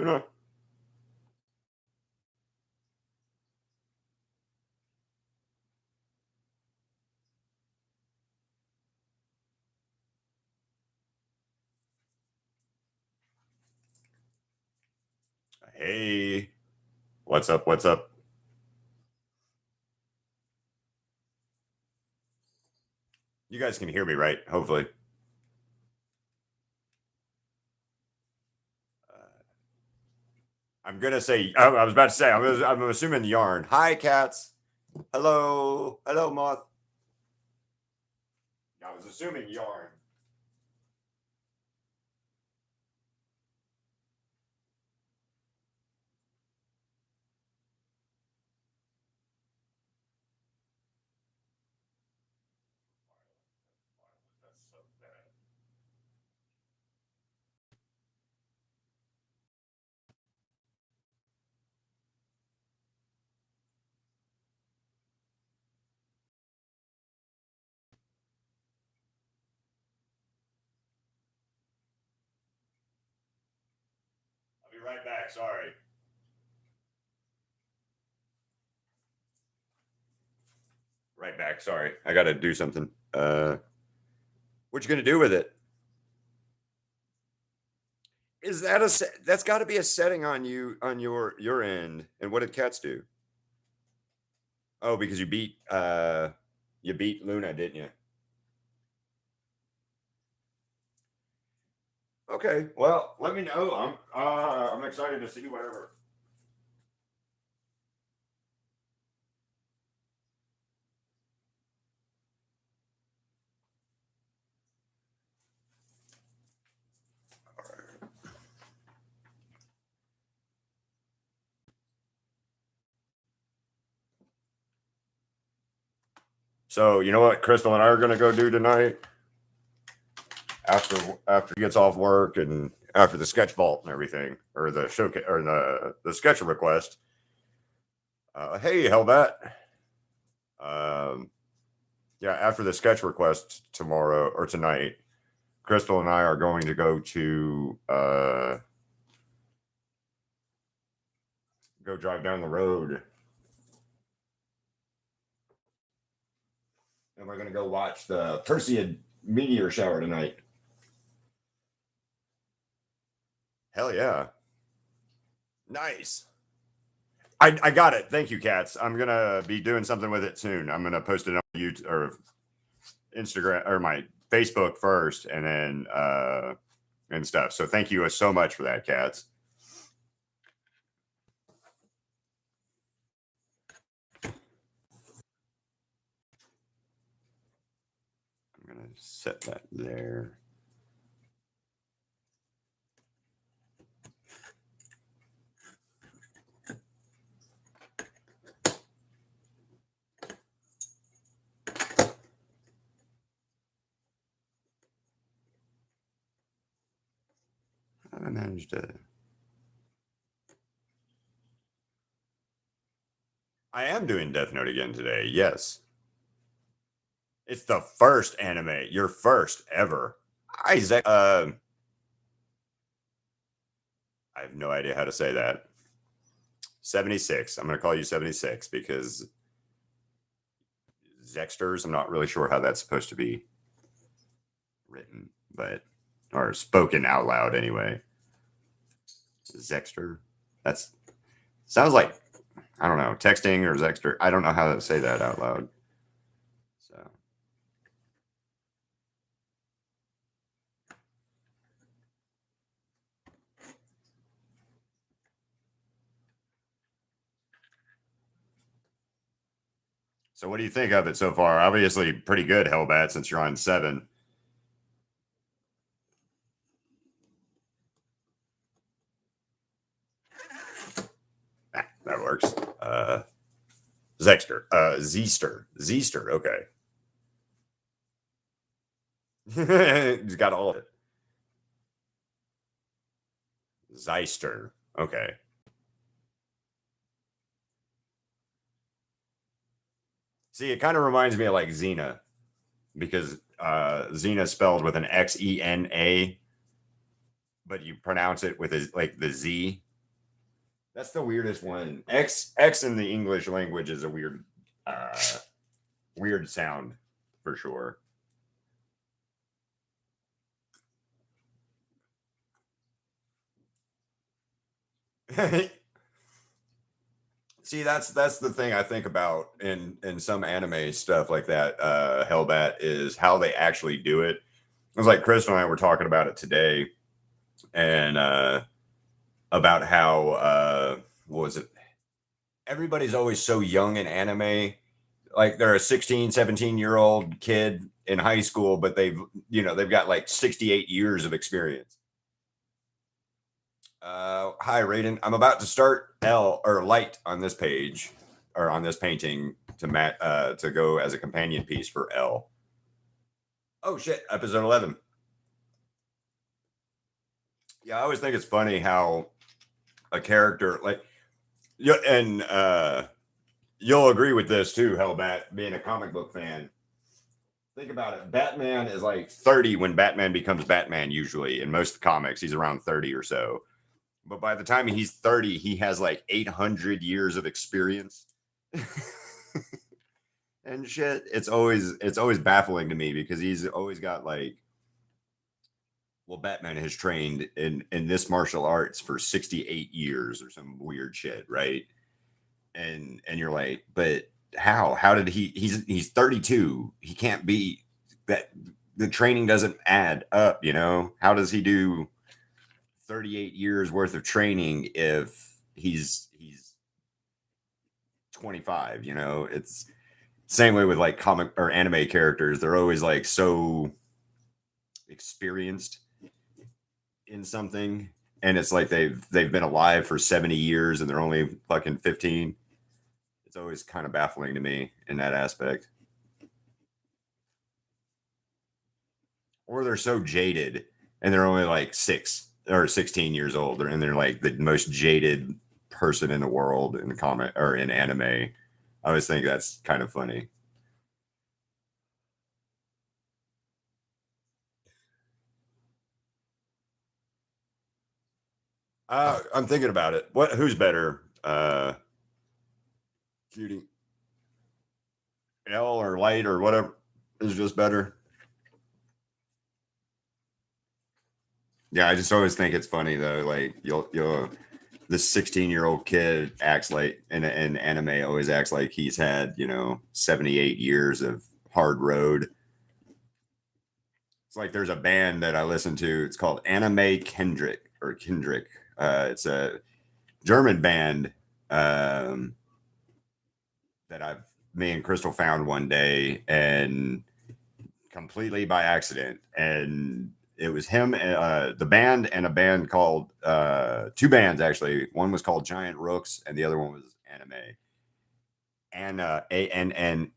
Luna. Hey, what's up? What's up? You guys can hear me, right? Hopefully. I'm gonna say. I was about to say. I'm assuming yarn. Hi, cats. Hello, hello, moth. I was assuming yarn. That's so bad. I'll be right back. Sorry. Right back. Sorry. I got to do something. What you gonna do with it? Is that that's got to be a setting on your end? And what did cats do? Oh, because you beat Luna, didn't you? Okay. Well, let me know. I'm excited to see whatever. So you know what Crystal and I are gonna go do tonight after he gets off work and after the sketch vault and everything, or the showcase or the sketch request. Hey, Hellbat. Yeah, after the sketch request tomorrow or tonight, Crystal and I are going to go to go drive down the road. And we're going to go watch the Perseid meteor shower tonight. Hell yeah. Nice. I got it. Thank you, cats. I'm going to be doing something with it soon. I'm going to post it on YouTube or Instagram or my Facebook first and then and stuff. So thank you so much for that, cats. I'm going to set that there. I managed to. I am doing Death Note again today. Yes. It's the first anime, your first ever. Isaac. I have no idea how to say that. 76. I'm going to call you 76 because Zexters, I'm not really sure how that's supposed to be written, but or spoken out loud anyway. Zexter. That's sounds like I don't know, texting or Zexter. I don't know how to say that out loud. So what do you think of it so far? Obviously pretty good, Hellbat, since you're on 7. That works. Zexter. Zester. Okay. He's got all of it. Zeister. Okay. See, it kind of reminds me of like Xena because Xena spelled with an Xena, but you pronounce it with like the Z. That's the weirdest one. X in the English language is a uh, weird sound for sure. See, that's the thing I think about in some anime stuff like that. Hellbat is how they actually do it. It was like Chris and I were talking about it today, and about how what was it? Everybody's always so young in anime. Like they're a 16, 17-year-old kid in high school, but they've got like 68 years of experience. Hi, Raiden. I'm about to start L or light on this page or on this painting to go as a companion piece for L. Oh shit, episode 11. Yeah, I always think it's funny how a character like yeah, and you'll agree with this too, Hellbat, being a comic book fan. Think about it. Batman is like 30 when Batman becomes Batman, usually. In most comics, he's around 30 or so. But by the time he's 30, he has like 800 years of experience. And shit. It's always baffling to me because he's always got like, well, Batman has trained in this martial arts for 68 years or some weird shit, right? And you're like, but how did he's 32, he can't be that, the training doesn't add up, how does he do 38 years worth of training if he's 25? It's same way with like comic or anime characters, they're always like so experienced in something, and it's like they've been alive for 70 years and they're only fucking 15. It's always kind of baffling to me in that aspect. Or they're so jaded and they're only like 6 or 16 years old, and they're like the most jaded person in the world in the comic or in anime. I always think that's kind of funny. I'm thinking about it. Who's better? Shooting L or light or whatever is just better. Yeah, I just always think it's funny though. Like you'll this 16-year-old kid acts like in anime always acts like he's had 78 years of hard road. It's like there's a band that I listen to. It's called Anime Kendrick or Kendrick. It's a German band that me and Crystal found one day and completely by accident. And it was him, the band, and a band called two bands actually. One was called Giant Rooks, and the other one was Anime. And ANNA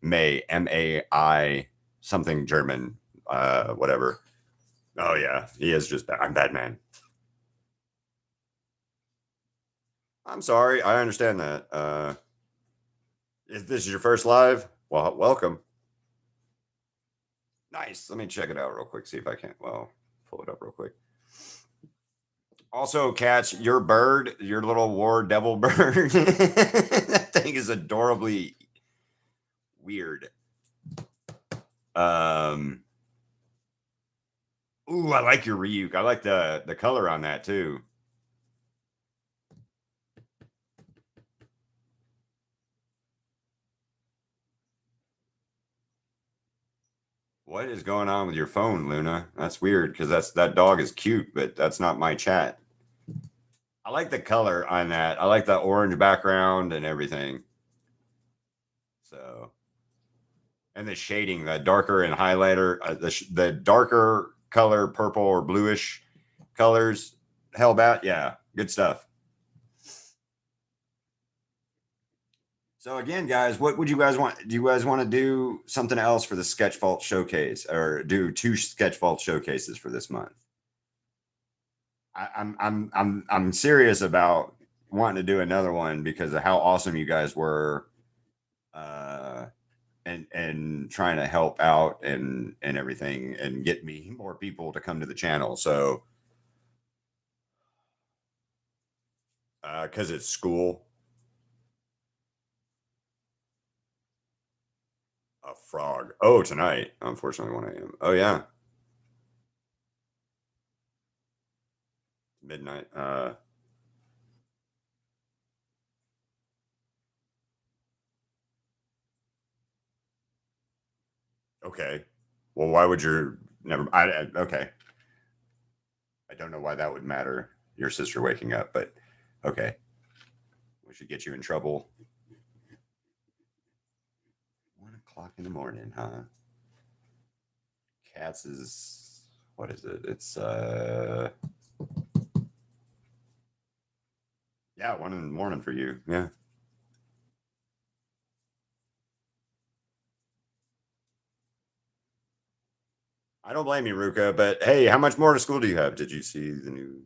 May MAI something German, whatever. Oh yeah, he is just. I'm Batman. I'm sorry, I understand that. If this is your first live, well, welcome. Nice. Let me check it out real quick. See if I can. Well, pull it up real quick. Also, cats, your bird, your little war devil bird, that thing is adorably weird. Um, ooh, I like your Ryuk. I like the color on that too. What is going on with your phone, Luna? That's weird because that dog is cute, but that's not my chat. I like the color on that. I like the orange background and everything. So, and the shading, the darker and highlighter, the darker color, purple or bluish colors. Hellbat, yeah, good stuff. So again, guys, what would you guys want? Do you guys want to do something else for the Sketch Vault showcase, or do two Sketch Vault showcases for this month? I'm serious about wanting to do another one because of how awesome you guys were, uh, and trying to help out and everything and get me more people to come to the channel. So Because it's school. A frog. Oh, tonight. Unfortunately, 1 a.m. Oh, yeah. Midnight. Okay. Well, why would your never? Okay. I don't know why that would matter. Your sister waking up, but okay. We should get you in trouble. 1 o'clock in the morning, huh? Cats is what is it? It's yeah, 1 in the morning for you. Yeah. I don't blame you, Ruka, but hey, how much more to school do you have? Did you see the new?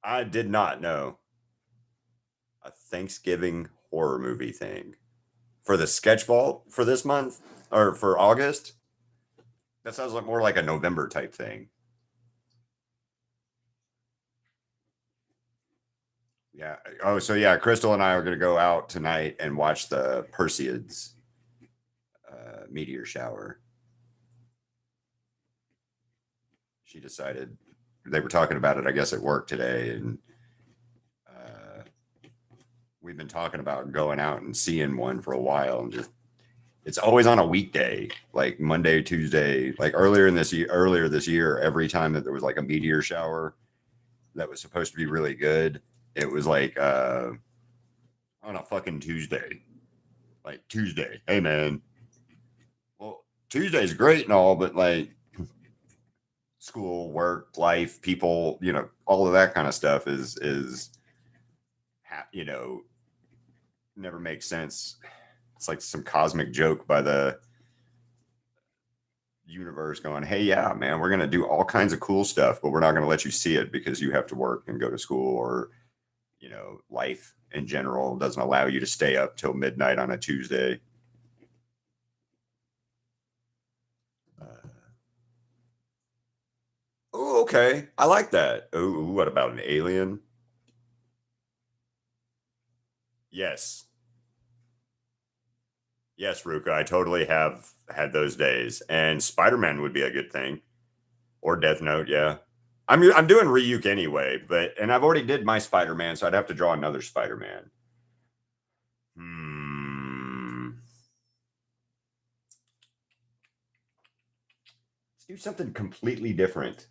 I did not know. A Thanksgiving horror movie thing for the sketch vault for this month or for August. That sounds like more like a November type thing. Yeah. Oh, so yeah, Crystal and I are going to go out tonight and watch the Perseids meteor shower. She decided they were talking about it, I guess, at work today, and we've been talking about going out and seeing one for a while, and just it's always on a weekday, like Monday, Tuesday, like earlier this year, every time that there was like a meteor shower that was supposed to be really good, it was like on a fucking Tuesday. Like Tuesday. Hey man. Well, Tuesday's great and all, but like school, work, life, people, all of that kind of stuff is never makes sense. It's like some cosmic joke by the universe going, hey, yeah, man, we're going to do all kinds of cool stuff, but we're not going to let you see it because you have to work and go to school, or, life in general doesn't allow you to stay up till midnight on a Tuesday. Oh, okay. I like that. Oh, what about an alien? Yes. Yes, Ruka, I totally have had those days. And Spider-Man would be a good thing. Or Death Note, yeah. I'm doing Ryuk anyway, and I've already did my Spider-Man, so I'd have to draw another Spider-Man. Let's do something completely different.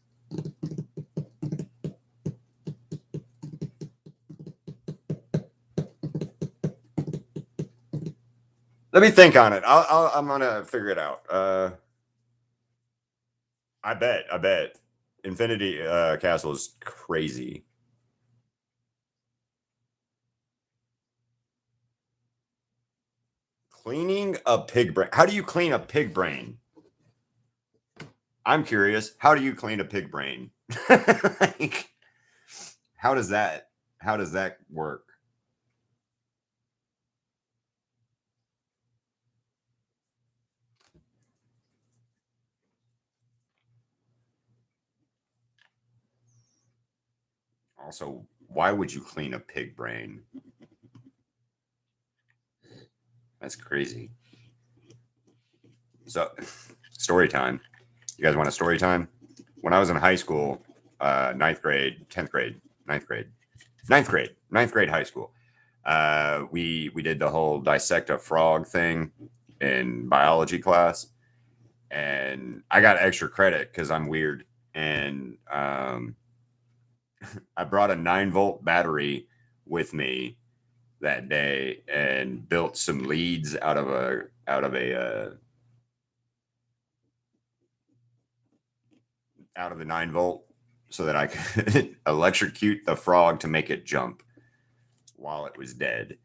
Let me think on it. I'm gonna figure it out. I bet. Infinity Castle is crazy. Cleaning a pig brain. How do you clean a pig brain? I'm curious. How do you clean a pig brain? Like, how does that work? Also, why would you clean a pig brain? That's crazy. So, story time. You guys want a story time? When I was in high school, ninth grade, 10th grade, ninth grade high school, we did the whole dissect a frog thing in biology class, and I got extra credit because I'm weird, and I brought a 9-volt battery with me that day and built some leads out of a out of the 9-volt so that I could electrocute the frog to make it jump while it was dead.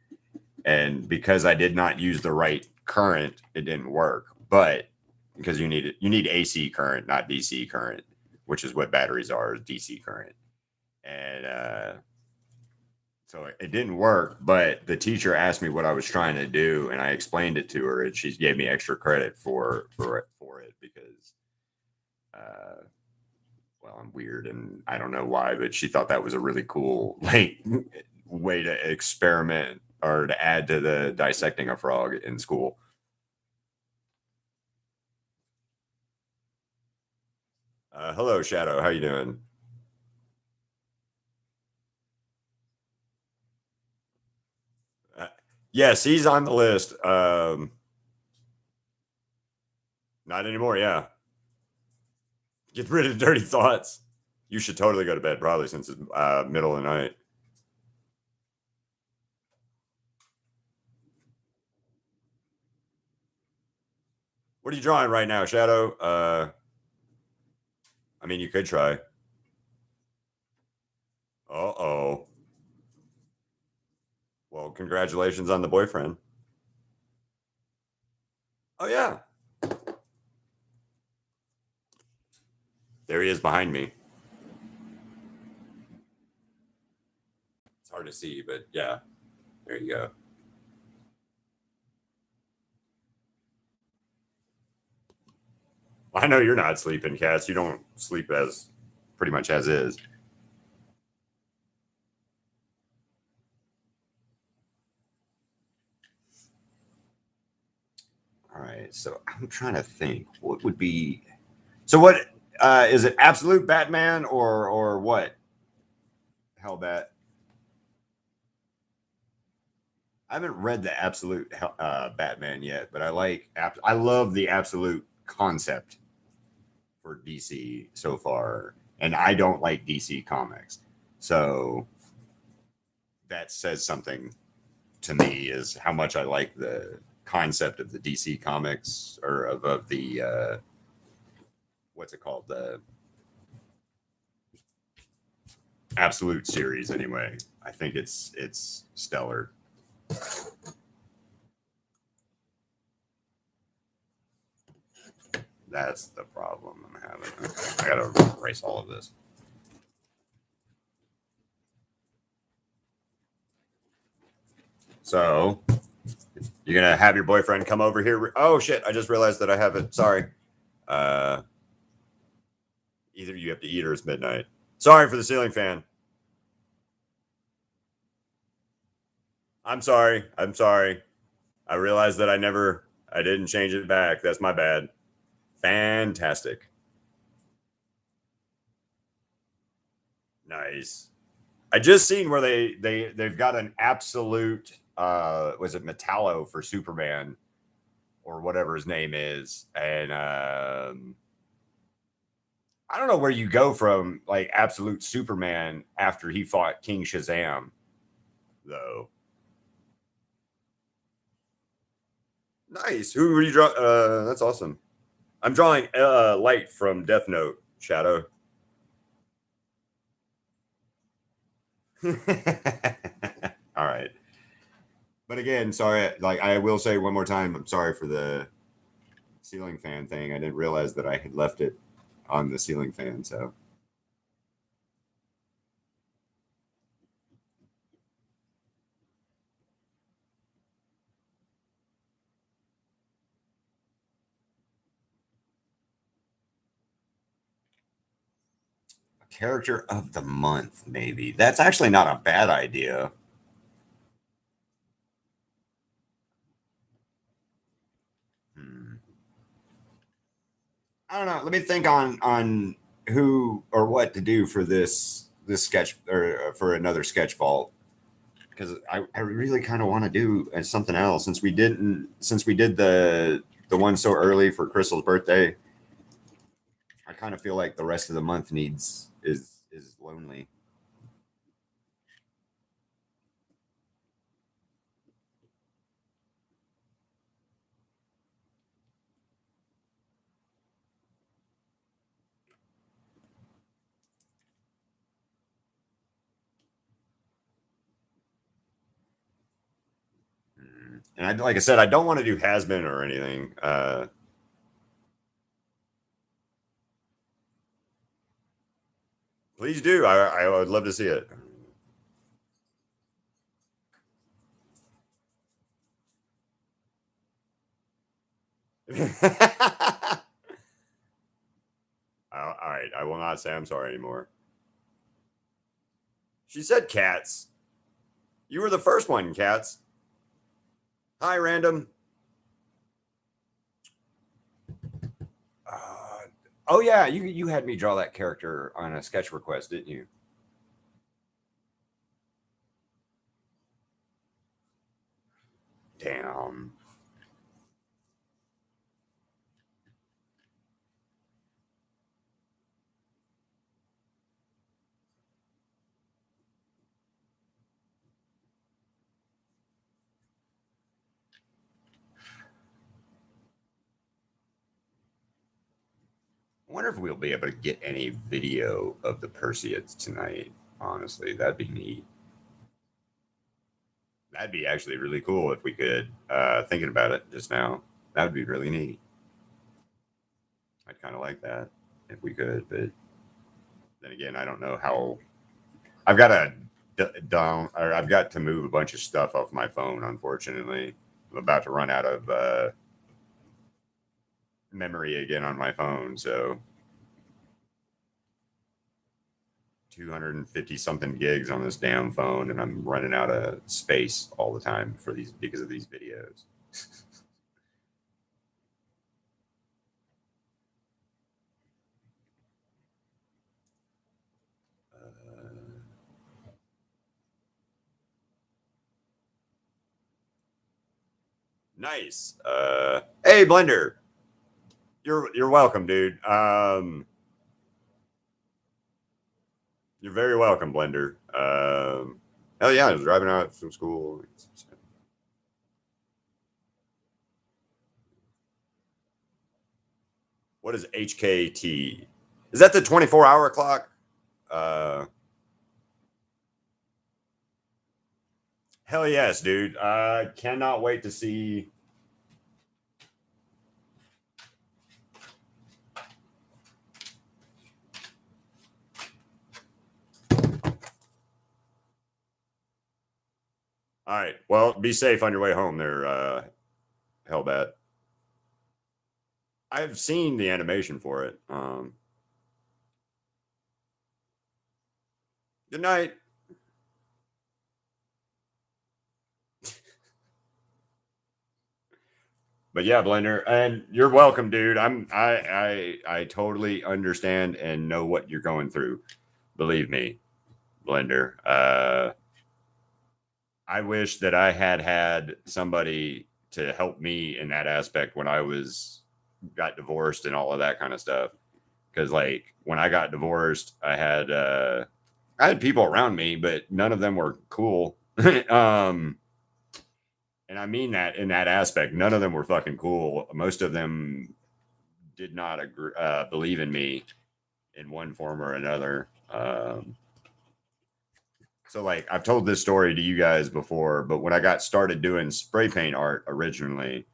And because I did not use the right current, it didn't work. But because you need AC current, not DC current, which is what batteries are, is DC current. And so it didn't work, but the teacher asked me what I was trying to do, and I explained it to her, and she gave me extra credit for it because well, I'm weird and I don't know why, but she thought that was a really cool like way to experiment or to add to the dissecting a frog in school. Hello, Shadow. How you doing? Uh, yes, he's on the list. Not anymore. Yeah, get rid of dirty thoughts. You should totally go to bed, probably since it's middle of the night. What are you drawing right now, Shadow? I mean, you could try. Oh. Well, congratulations on the boyfriend. Oh yeah, there he is behind me. It's hard to see, but yeah, there you go. Well, I know you're not sleeping, Cass. You don't sleep as pretty much as is. All right, so I'm trying to think what would be. So what is it? Absolute Batman or what? Hell, bat. I haven't read the Absolute Batman yet, but I love the Absolute concept for DC so far, and I don't like DC comics, so that says something to me is how much I like the concept of the DC comics or of the what's it called, the Absolute series. Anyway, I think it's stellar. That's the problem I'm having. Okay, I gotta erase all of this. So you're gonna have your boyfriend come over here. Oh shit! I just realized that I have it. Sorry. Uh, Either you have to eat or it's midnight. Sorry for the ceiling fan. I'm sorry. I'm sorry. I realized that I didn't change it back. That's my bad. Fantastic. Nice. I just seen where they've got an absolute was it Metallo for Superman or whatever his name is, and I don't know where you go from like absolute Superman after he fought King Shazam though. Nice. Who were you draw? That's awesome. I'm drawing Light from Death Note. Shadow. All right. But again, sorry. Like I will say one more time, I'm sorry for the ceiling fan thing. I didn't realize that I had left it on the ceiling fan. So character of the month, maybe. That's actually not a bad idea. Hmm. I don't know. Let me think on who or what to do for this sketch or for another sketch vault because I really kind of want to do something else since we did the one so early for Crystal's birthday. I kind of feel like the rest of the month needs is lonely. And like I said, I don't want to do has been or anything. Please do. I would love to see it. All right, I will not say I'm sorry anymore. She said cats. You were the first one, cats. Hi, random. Oh yeah, you had me draw that character on a sketch request, didn't you? Damn. I wonder if we'll be able to get any video of the Perseids tonight. Honestly, that'd be neat. That'd be actually really cool if we could. Thinking about it just now, that would be really neat. I'd kind of like that if we could, but then again, I don't know how. I've got to down, or I've got to move a bunch of stuff off my phone. Unfortunately, I'm about to run out of memory again on my phone. So 250 something gigs on this damn phone, and I'm running out of space all the time for these because of these videos. Nice. Hey, Blender. You're welcome, dude. You're very welcome, Blender. Hell yeah, I was driving out from school. What is HKT? Is that the 24-hour clock? Hell yes, dude. I cannot wait to see. All right. Well, be safe on your way home there, Hellbat. I've seen the animation for it. Good night. But yeah, Blender, and you're welcome, dude. I totally understand and know what you're going through. Believe me, Blender. I wish that I had somebody to help me in that aspect when I got divorced and all of that kind of stuff. Because like when I got divorced, I had people around me, but none of them were cool. And I mean that in that aspect. None of them were fucking cool. Most of them did not agree, believe in me in one form or another. So, like, I've told this story to you guys before, but when I got started doing spray paint art originally,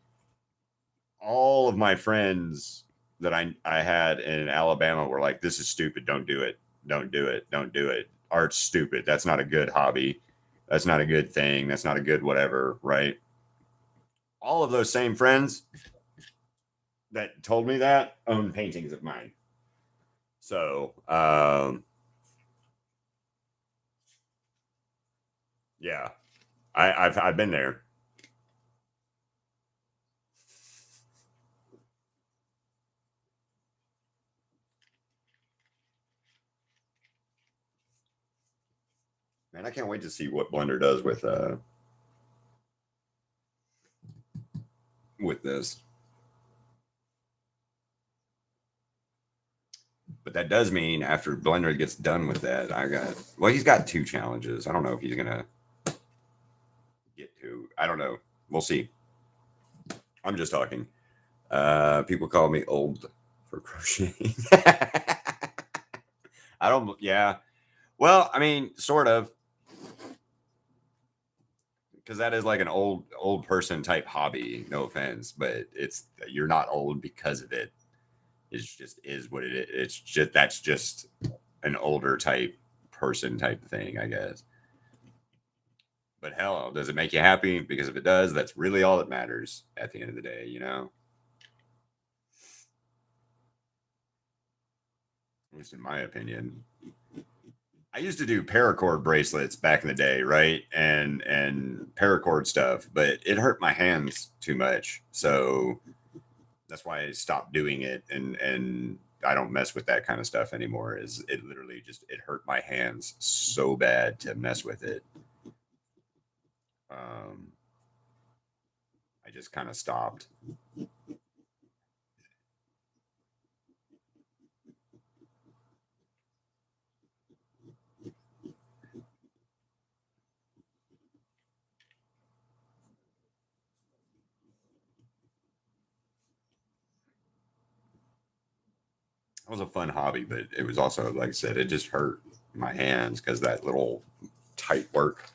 all of my friends that I had in Alabama were like, "This is stupid. Don't do it. Don't do it. Don't do it. Art's stupid. That's not a good hobby. That's not a good thing. That's not a good whatever." Right? All of those same friends that told me that own paintings of mine. So, yeah, I've been there. Man, I can't wait to see what Blender does with this. But that does mean after Blender gets done with that, he's got 2 challenges. I don't know if he's gonna get to. I don't know. We'll see. I'm just talking. People call me old for crocheting. I don't. Yeah. Well, I mean, sort of, because that is like an old person type hobby. No offense, but you're not old because of it. It's just is what it is. That's just an older type person type thing, I guess. But hell, does it make you happy? Because if it does, that's really all that matters at the end of the day, you know? at least in my opinion. I used to do paracord bracelets back in the day, right? And paracord stuff, but it hurt my hands too much. So that's why I stopped doing it, and I don't mess with that kind of stuff anymore. Is it literally just it hurt my hands so bad to mess with it. Um I just kind of stopped. It was a fun hobby, but it was also, like I said, it just hurt my hands because that little tight work.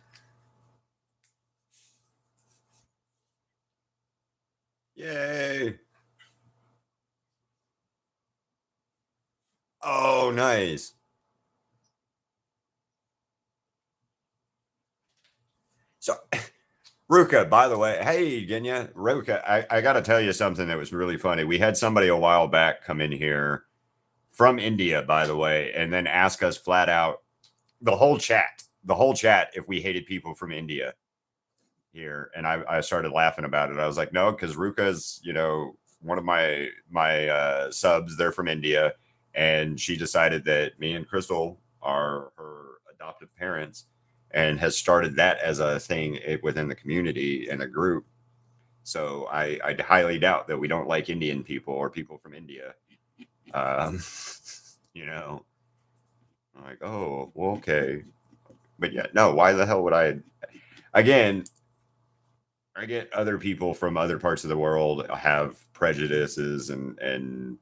Yay! Oh, nice. So, Ruka, by the way, hey, Genya, Ruka, I got to tell you something that was really funny. We had somebody a while back come in here from India, by the way, and then ask us flat out the whole chat, if we hated people from India here. And I started laughing about it. I was like, no, because Ruka's, one of my subs. They're from India, and she decided that me and Crystal are her adoptive parents, and has started that as a thing within the community and a group. So I highly doubt that we don't like Indian people or people from India. Um, you know, I'm like, oh, well, okay. But yeah, no, why the hell would I? Again, I get other people from other parts of the world have prejudices and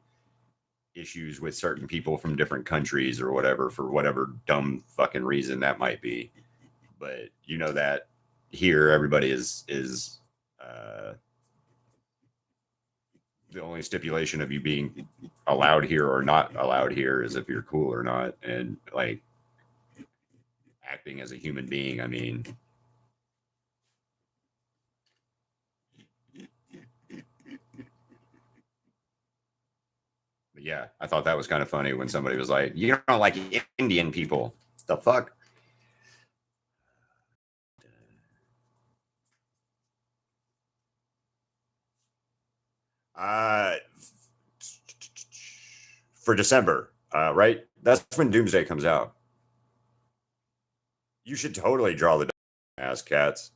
issues with certain people from different countries or whatever, for whatever dumb fucking reason that might be. But you know that here everybody is the only stipulation of you being allowed here or not allowed here is if you're cool or not, and like acting as a human being. I mean, but yeah, I thought that was kind of funny when somebody was like, "You don't like Indian people." The fuck? Uh, for December, right? That's when Doomsday comes out. You should totally draw the ass cats.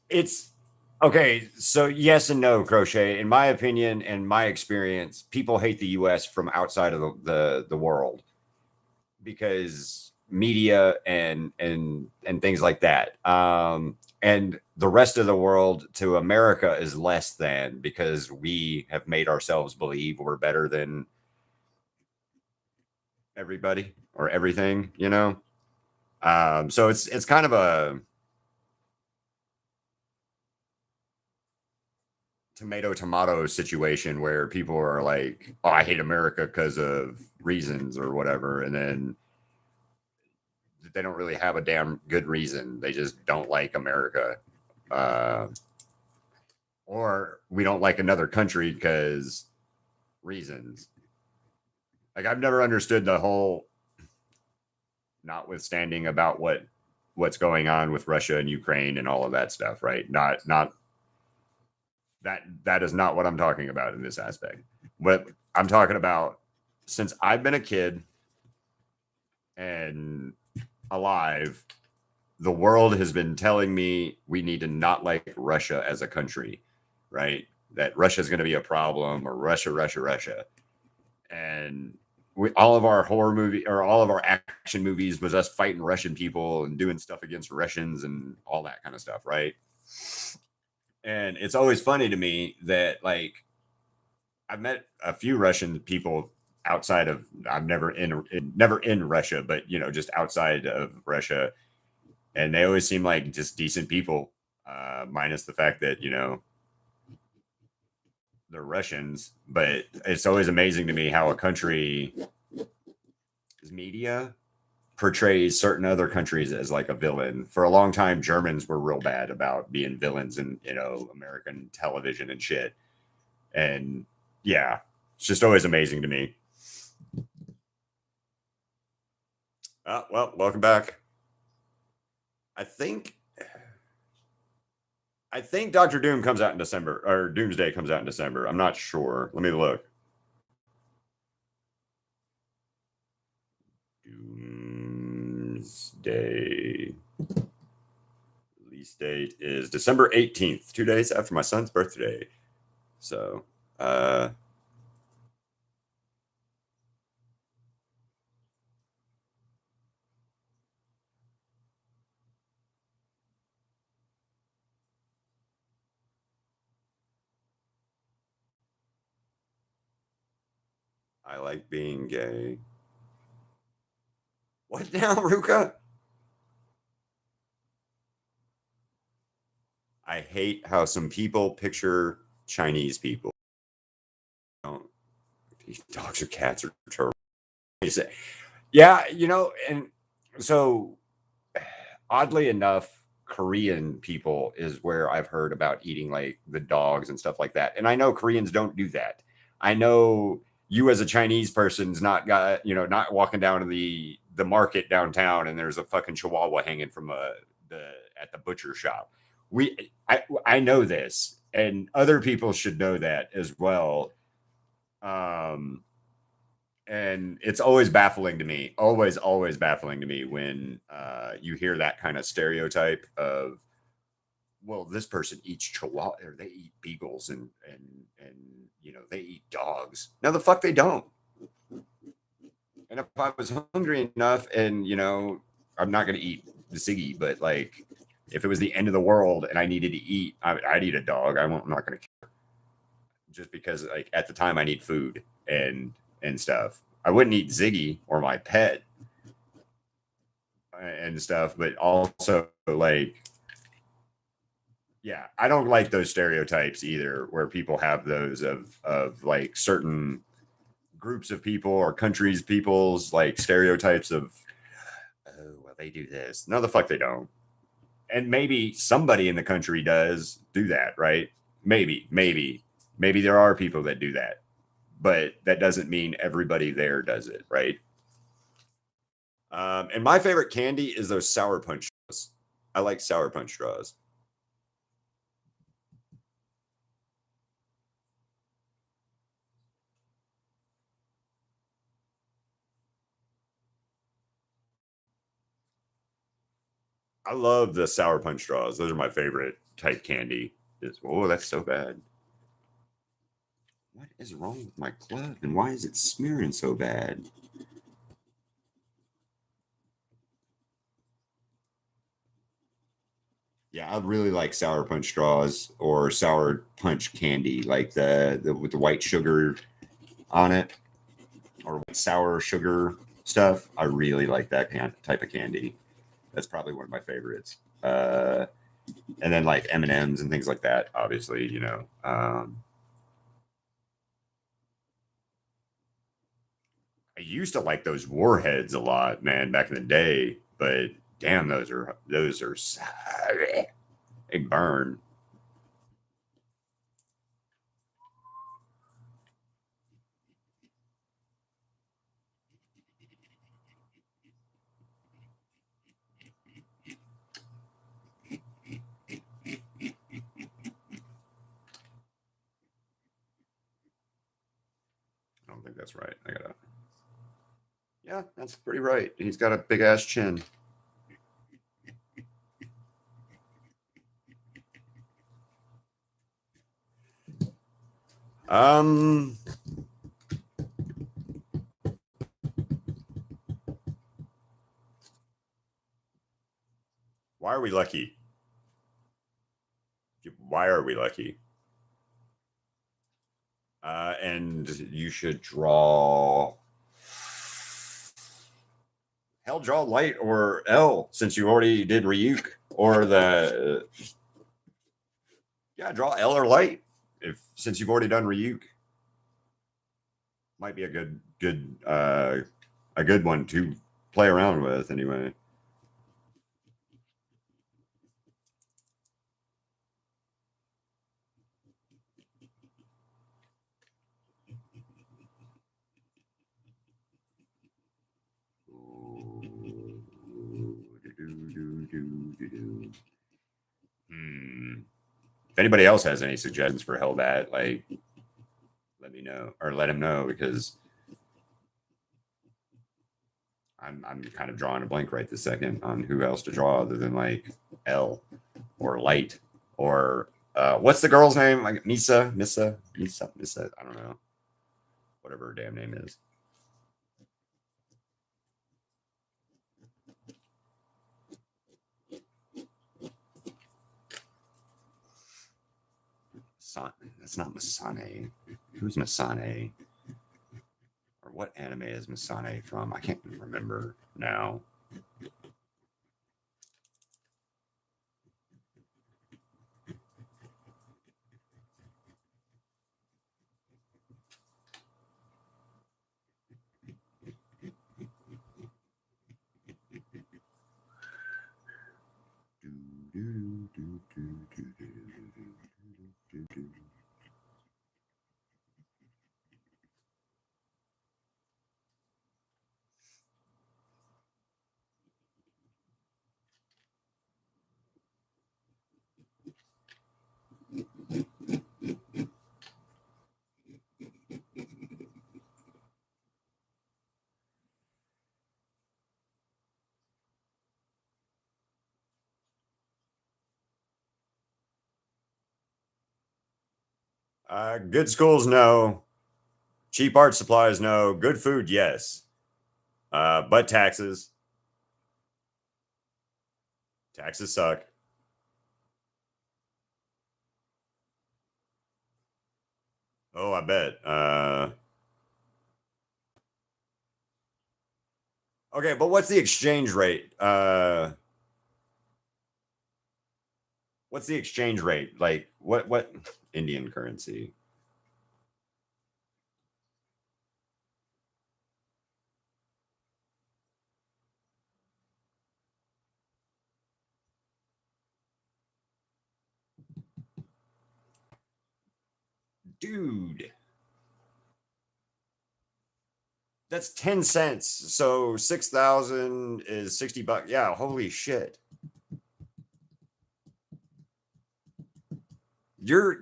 It's okay. So yes and no, Crochet. In my opinion and my experience, people hate the U.S. from outside of the world because media and things like that. And the rest of the world to America is less than because we have made ourselves believe we're better than everybody or everything, you know. So it's kind of a tomato situation where people are like, "Oh, I hate America because of reasons or whatever," and then they don't really have a damn good reason. They just don't like America, uh, or we don't like another country because reasons. Like I've never understood the whole, notwithstanding about what's going on with Russia and Ukraine and all of that stuff, right? Not that is not what I'm talking about in this aspect. What I'm talking about, since I've been a kid and alive, the world has been telling me we need to not like Russia as a country, right? That Russia is going to be a problem, or Russia. And all of our horror movie or all of our action movies was us fighting Russian people and doing stuff against Russians and all that kind of stuff, right? And it's always funny to me that like I've met a few Russian people outside of I'm never in Russia, but just outside of Russia, and they always seem like just decent people, minus the fact that they're Russians. But it's always amazing to me how a country's media portrays certain other countries as like a villain. For a long time, Germans were real bad about being villains in American television and shit. And yeah, it's just always amazing to me. Well, welcome back. I think Doctor Doom comes out in December, or Doomsday comes out in December. I'm not sure. Let me look. Doomsday release date is December 18th, 2 days after my son's birthday. So, I like being gay. What now, Ruka? I hate how some people picture Chinese people. Don't, these dogs or cats are terrible. Yeah, and so oddly enough, Korean people is where I've heard about eating like the dogs and stuff like that. And I know Koreans don't do that. I know you as a Chinese person's not walking down to the market downtown and there's a fucking chihuahua hanging from the at the butcher shop. I know this, and other people should know that as well. Um and it's always baffling to me, always baffling to me when you hear that kind of stereotype of, well, this person eats chihuahua or they eat beagles and they eat dogs. No, the fuck they don't. And if I was hungry enough and I'm not going to eat the Siggy, but like if it was the end of the world and I needed to eat, I'd eat a dog. I'm not going to, just because like at the time I need food and stuff. I wouldn't eat Ziggy or my pet and stuff, but also like, yeah, I don't like those stereotypes either, where people have those of like certain groups of people or countries, people's like stereotypes of, oh, well, they do this. No, the fuck they don't. And maybe somebody in the country does do that, right? Maybe there are people that do that, but that doesn't mean everybody there does it, right? And my favorite candy is those Sour Punch straws. I like Sour Punch straws. I love the Sour Punch straws. Those are my favorite type candy. Oh, that's so bad. What is wrong with my glove and why is it smearing so bad? Yeah, I really like Sour Punch straws or Sour Punch candy, like the with the white sugar on it or sour sugar stuff. I really like that type of candy. That's probably one of my favorites. And then like M and M's and things like that. Obviously, I used to like those warheads a lot, man, back in the day. But damn, those are they burn. I don't think that's right. I gotta. Yeah, that's pretty right. He's got a big ass chin. Um, why are we lucky? Why are we lucky? And you should draw. Hell, draw light or L since you already did Ryuk or the yeah, draw L or light if since you've already done Ryuk. Might be a good one to play around with anyway. If anybody else has any suggestions for Hellbat, like, let me know or let him know, because I'm kind of drawing a blank right this second on who else to draw other than like L or Light or what's the girl's name? Like Misa. I don't know. Whatever her damn name is. That's not Masane. Who's Masane? Or what anime is Masane from? I can't remember now. Good schools, no. Cheap art supplies, no. Good food, yes. But taxes. Taxes suck. Oh, I bet. Okay, but what's the exchange rate? What's the exchange rate? Like what Indian currency? Dude, that's 10 cents. So 6,000 is $60. Yeah, holy shit. You're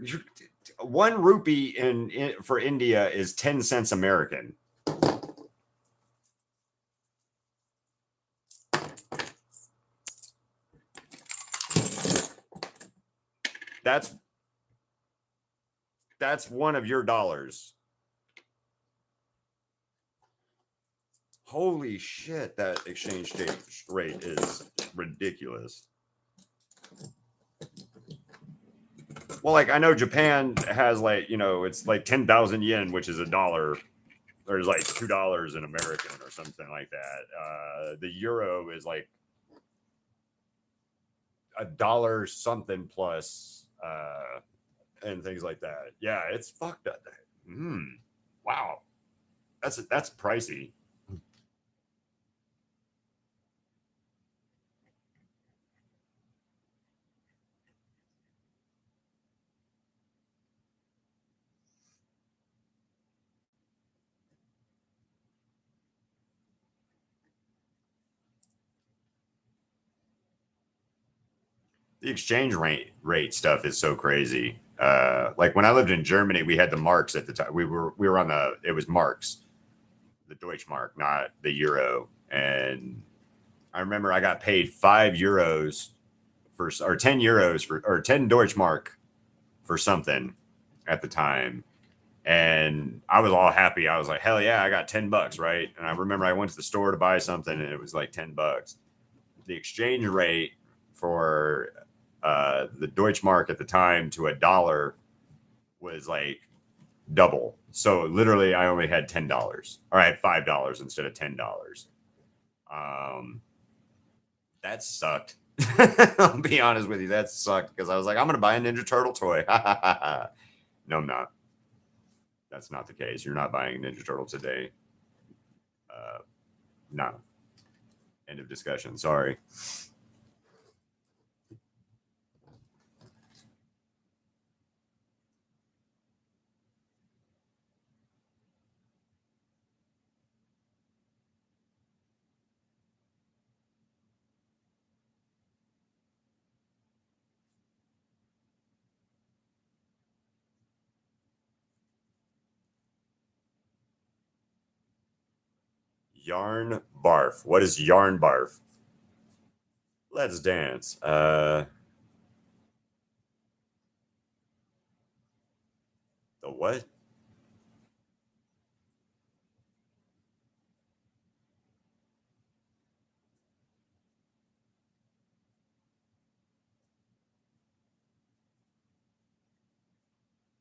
1 rupee in for India is 10 cents American. That's one of your dollars. Holy shit, that exchange rate is ridiculous. Well, like I know Japan has like, it's like 10,000 yen, which is $1. There's like $2 in American or something like that. The euro is like $1 something plus, and things like that. Yeah, it's fucked up. Wow, that's pricey. The exchange rate stuff is so crazy. Like when I lived in Germany, we had the marks at the time. We were on the it was marks, the Deutschmark, not the euro. And I remember I got paid €5 for or €10 for or 10 Deutschmark for something at the time. And I was all happy. I was like, hell yeah, I got $10, right? And I remember I went to the store to buy something and it was like $10. The exchange rate for the Deutschmark at the time to $1 was like double. So literally, I only had $10. All right, $5 instead of $10. Um, that sucked. I'll be honest with you, that sucked because I was like, I'm gonna buy a Ninja Turtle toy. No, I'm not. That's not the case. You're not buying a Ninja Turtle today. No. End of discussion. Sorry. Yarn barf. What is yarn barf? Let's dance. The what?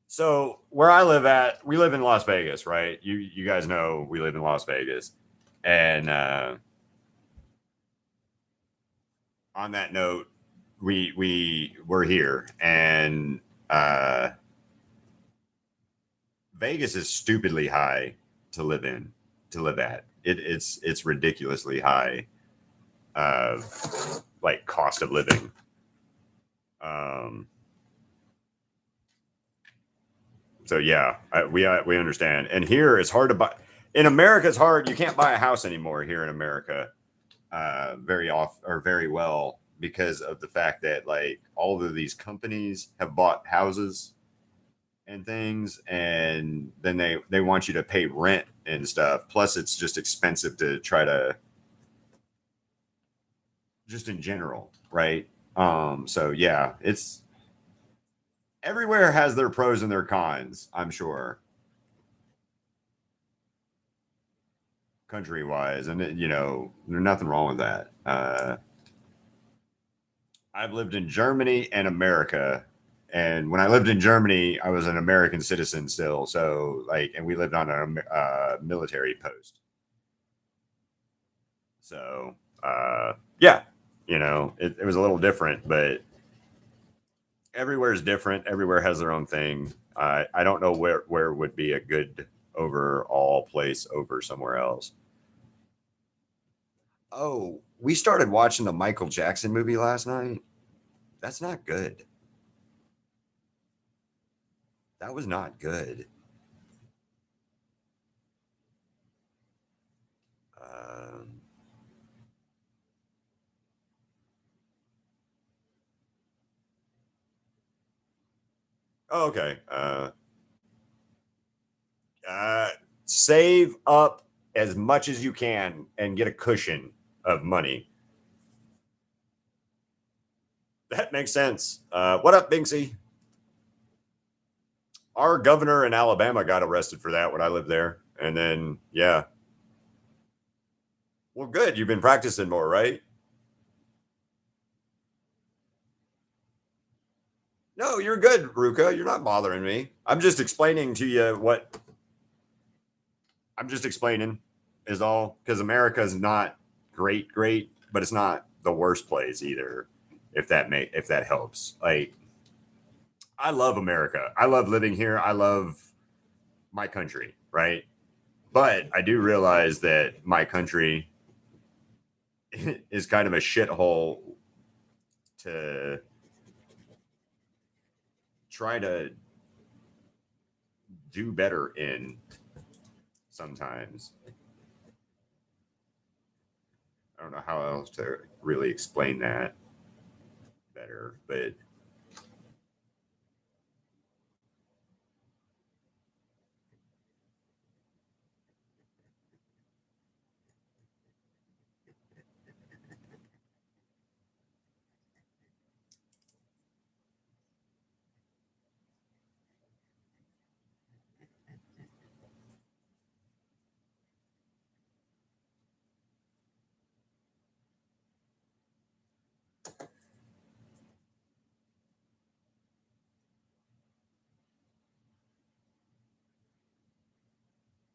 So where I live at, we live in Las Vegas, right? You guys know we live in Las Vegas, and on that note, we're here, and Vegas is stupidly high to live in, to live at. It's ridiculously high, uh, like cost of living. Um, so yeah, we understand. And here it's hard to buy. In America, it's hard. You can't buy a house anymore here in America, very off or very well because of the fact that like all of these companies have bought houses and things, and then they want you to pay rent and stuff. Plus, it's just expensive to try to just in general, right? So yeah, it's everywhere has their pros and their cons, I'm sure, country wise, and there's nothing wrong with that. I've lived in Germany and America, and when I lived in Germany, I was an American citizen still. So like, and we lived on a military post. So yeah, it was a little different, but everywhere is different. Everywhere has their own thing. I don't know where would be a good overall place over somewhere else. Oh, we started watching the Michael Jackson movie last night. That's not good. That was not good. Um, oh, okay. Uh, save up as much as you can and get a cushion of money. That makes sense. What up, Binksy? Our governor in Alabama got arrested for that when I lived there. And then, yeah. Well, good. You've been practicing more, right? No, you're good, Ruka. You're not bothering me. I'm just explaining to you what I'm just explaining is all because America is not great, but it's not the worst place either. If that helps. Like I love America. I love living here. I love my country, right? But I do realize that my country is kind of a shithole to try to do better in sometimes. I don't know how else to really explain that better, but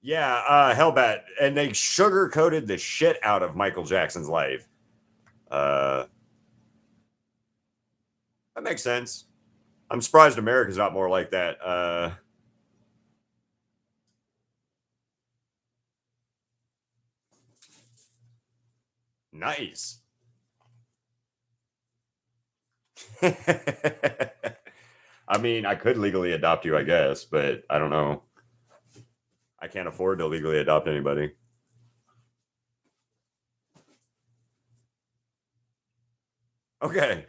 yeah, Hellbat, and they sugar coated the shit out of Michael Jackson's life. Uh, that makes sense. I'm surprised America's not more like that. Nice. I mean, I could legally adopt you, I guess, but I don't know. I can't afford to legally adopt anybody. Okay.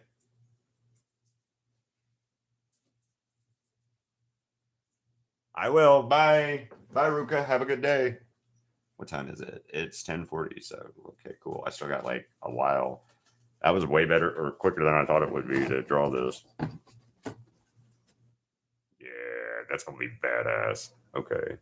I will. Bye. Bye, Ruka. Have a good day. What time is it? It's 10:40. So okay, cool. I still got like a while. That was way better or quicker than I thought it would be to draw this. Yeah, that's gonna be badass. Okay.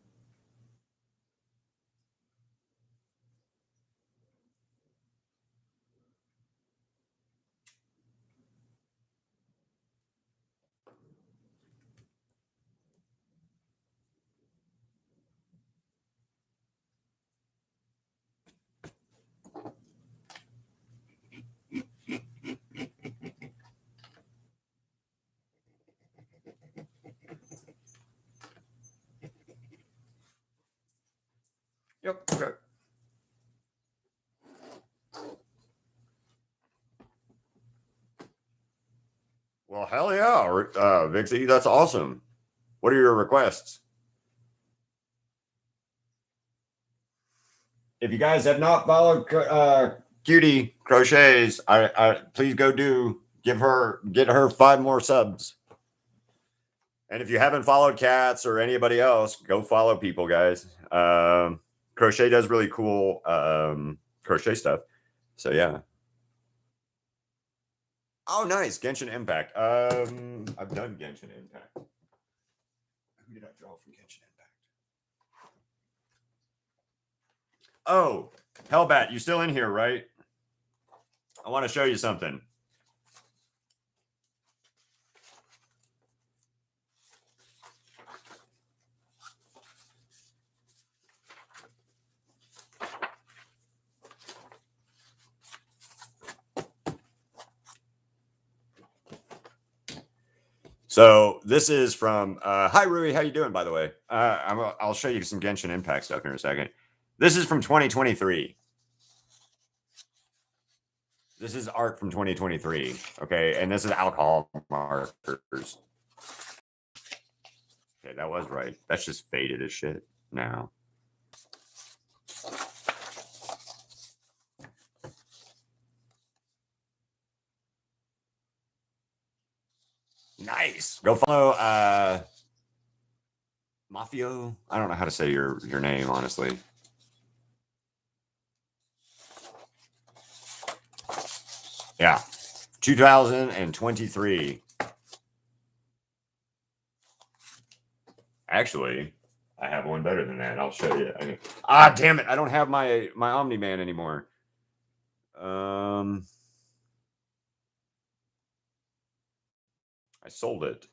Yep. Okay. Well, hell yeah, Vixie, that's awesome. What are your requests? If you guys have not followed Cutie Crochets, I please go get her 5 more subs. And if you haven't followed Cats or anybody else, go follow people, guys. Crochet does really cool crochet stuff. So yeah. Oh, nice. Genshin Impact. I've done Genshin Impact. Who did I draw from Genshin Impact? Oh, Hellbat, you still in here, right? I want to show you something. So this is from hi Rui, how you doing, by the way? I'll show you some Genshin Impact stuff here in a second. This is from 2023. This is art from 2023. Okay, and this is alcohol markers. Okay, that was right. That's just faded as shit now. Nice. Go follow Mafio. I don't know how to say your name, honestly. Yeah. 2023. Actually, I have one better than that. I'll show you. Damn it. I don't have my Omni-Man anymore. I sold it.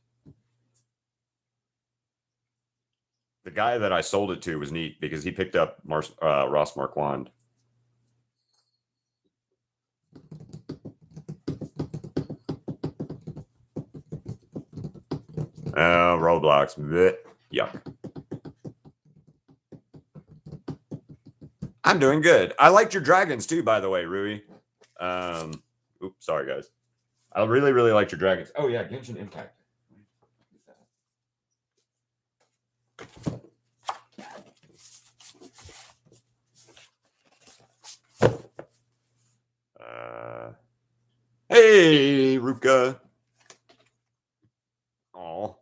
The guy that I sold it to was neat because he picked up Ross Marquand. Roblox. Blech. Yuck. I'm doing good. I liked your dragons too, by the way, Rui. Oops, sorry guys. I really, really liked your dragons. Oh yeah, Genshin Impact. Hey, Ruka. Oh,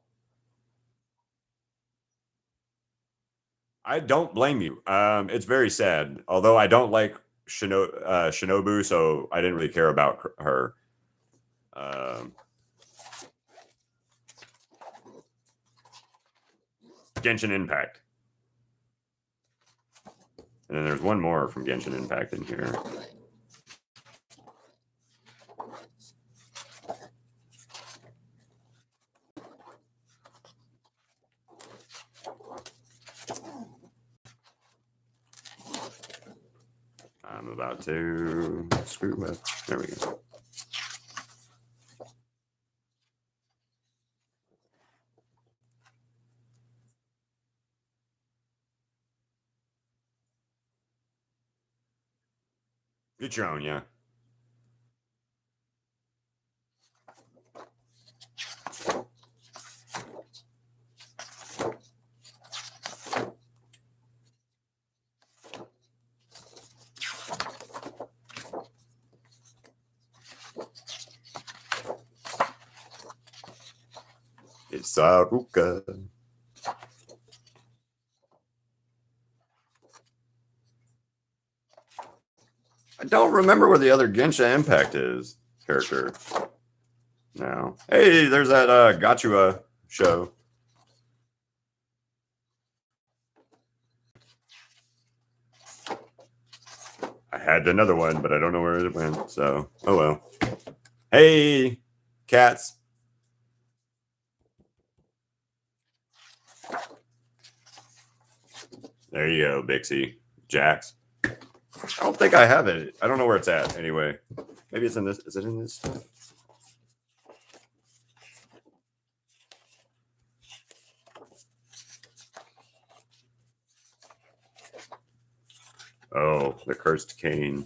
I don't blame you. It's very sad. Although I don't like Shinobu, so I didn't really care about her. Genshin Impact. And then there's one more from Genshin Impact in here. I'm about to screw up. There we go. Get your own, yeah. It's Saruka. don't remember where the other Genshin Impact is character. No. Hey, there's that Gachua show. I had another one, but I don't know where it went. So, oh well. Hey, cats. There you go, Bixie. Jax. I don't think I have it. I don't know where it's at anyway. Maybe it's in this. Is it in this stuff? Oh, the Cursed Cane.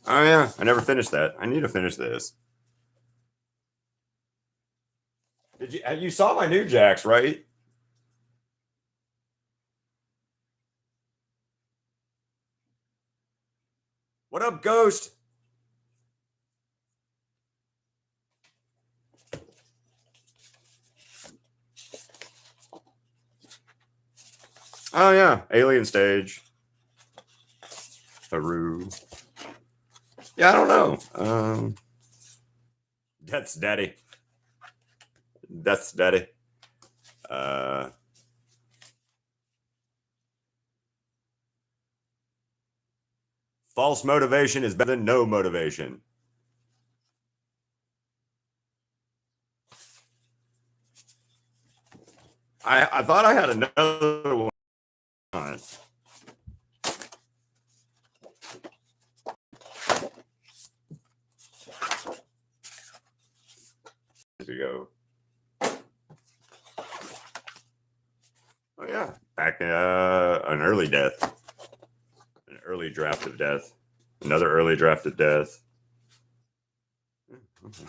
Oh, yeah. I never finished that. I need to finish this. You saw my new Jax, right? What up, Ghost? Oh, yeah. Alien Stage. Haru. Yeah, I don't know. Death's Daddy. Death's Daddy. False motivation is better than no motivation. I thought I had another one on it. There you go. Oh yeah, back an early death, an early draft of death, another early draft of death. Okay.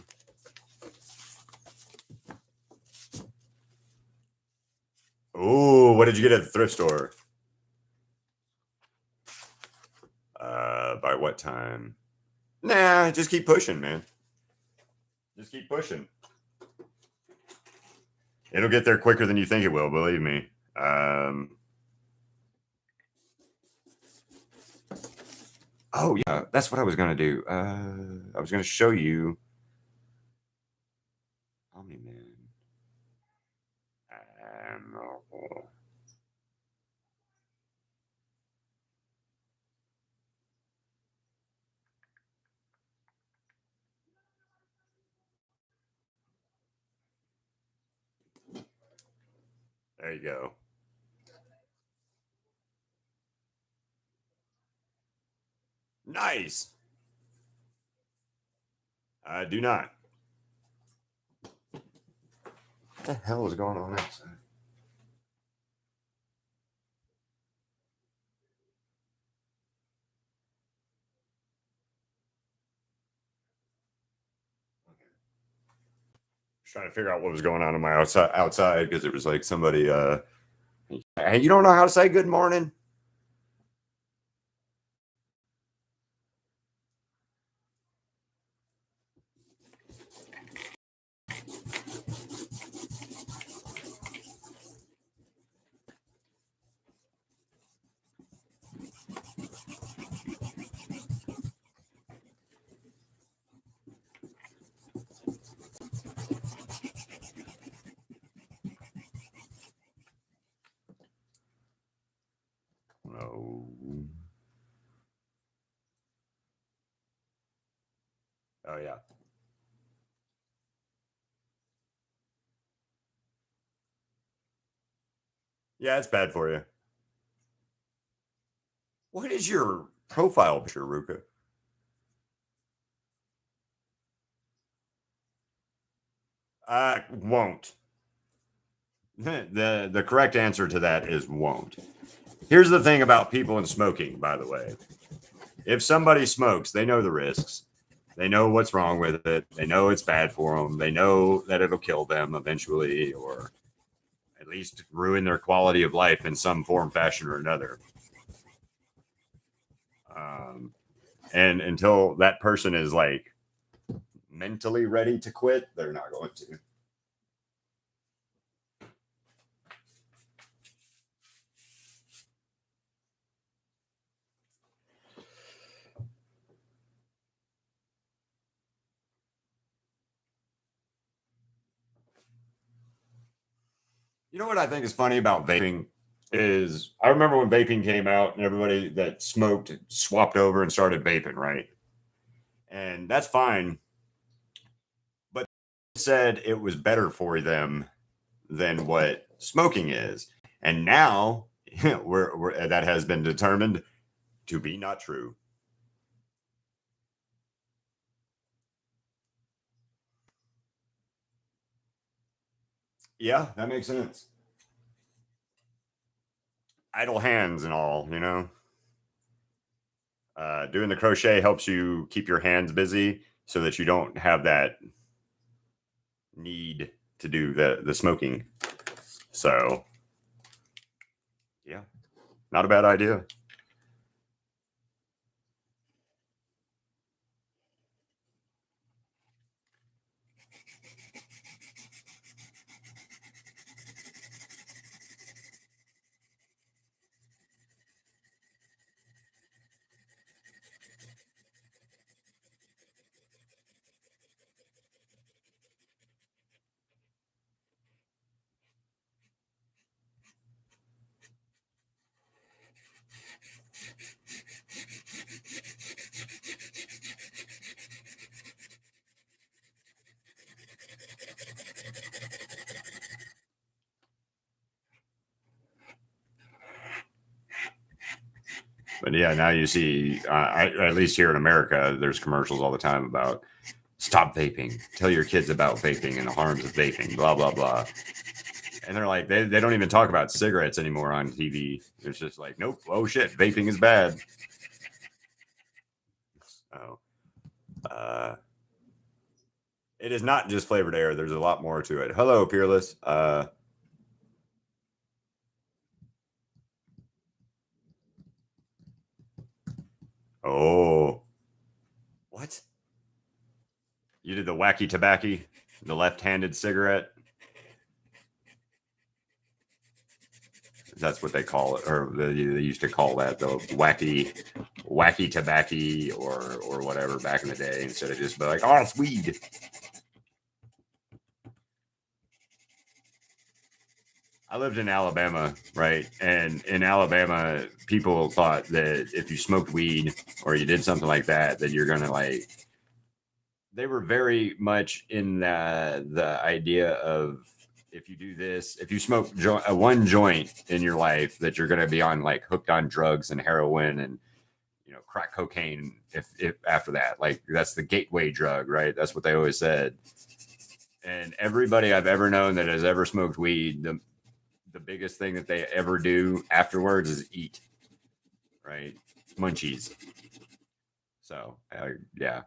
Oh, what did you get at the thrift store? By what time? Nah, just keep pushing, man. Just keep pushing. It'll get there quicker than you think it will, believe me. Oh yeah, that's what I was gonna do. I was gonna show you Omni-Man. There you go. Nice. I do not. What the hell is going on outside? Trying to figure out what was going on in my outside because it was like somebody hey, you don't know how to say good morning? No. Oh yeah. Yeah, it's bad for you. What is your profile picture, Ruka? Won't. The correct answer to that is won't. Here's the thing about people and smoking, by the way. If somebody smokes, they know the risks. They know what's wrong with it. They know it's bad for them. They know that it'll kill them eventually, or at least ruin their quality of life in some form, fashion, or another. And until that person is like mentally ready to quit, they're not going to. You know what I think is funny about vaping is I remember when vaping came out and everybody that smoked swapped over and started vaping, right? And that's fine, but said it was better for them than what smoking is. And now that has been determined to be not true. Yeah, that makes sense. Idle hands and all, you know. Doing the crochet helps you keep your hands busy so that you don't have that need to do the smoking. So, yeah, not a bad idea. But yeah, now you see, at least here in America, there's commercials all the time about stop vaping, tell your kids about vaping and the harms of vaping, blah, blah, blah. And they're like, they don't even talk about cigarettes anymore on TV. It's just like, nope, oh shit, vaping is bad. Oh, uh, it is not just flavored air. There's a lot more to it. Hello, Peerless. Oh, what? You did the wacky tobacco, the left-handed cigarette. That's what they call it, or they used to call that the wacky tobacco or whatever back in the day. Instead of just be like, oh, it's weed. I lived in Alabama, right? And in Alabama, people thought that if you smoked weed or you did something like that, that you're gonna like. They were very much in the idea of if you do this, if you smoke one joint in your life, that you're gonna be on like hooked on drugs and heroin and crack cocaine. If after that, like that's the gateway drug, right? That's what they always said. And everybody I've ever known that has ever smoked weed, the biggest thing that they ever do afterwards is eat, right? Munchies. So, yeah.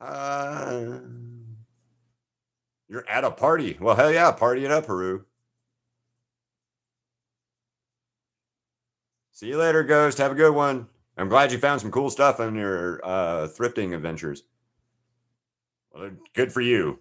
Uh, you're at a party. Well, hell yeah, party it up, Haru. See you later, Ghost. Have a good one. I'm glad you found some cool stuff on your thrifting adventures. Well, good for you.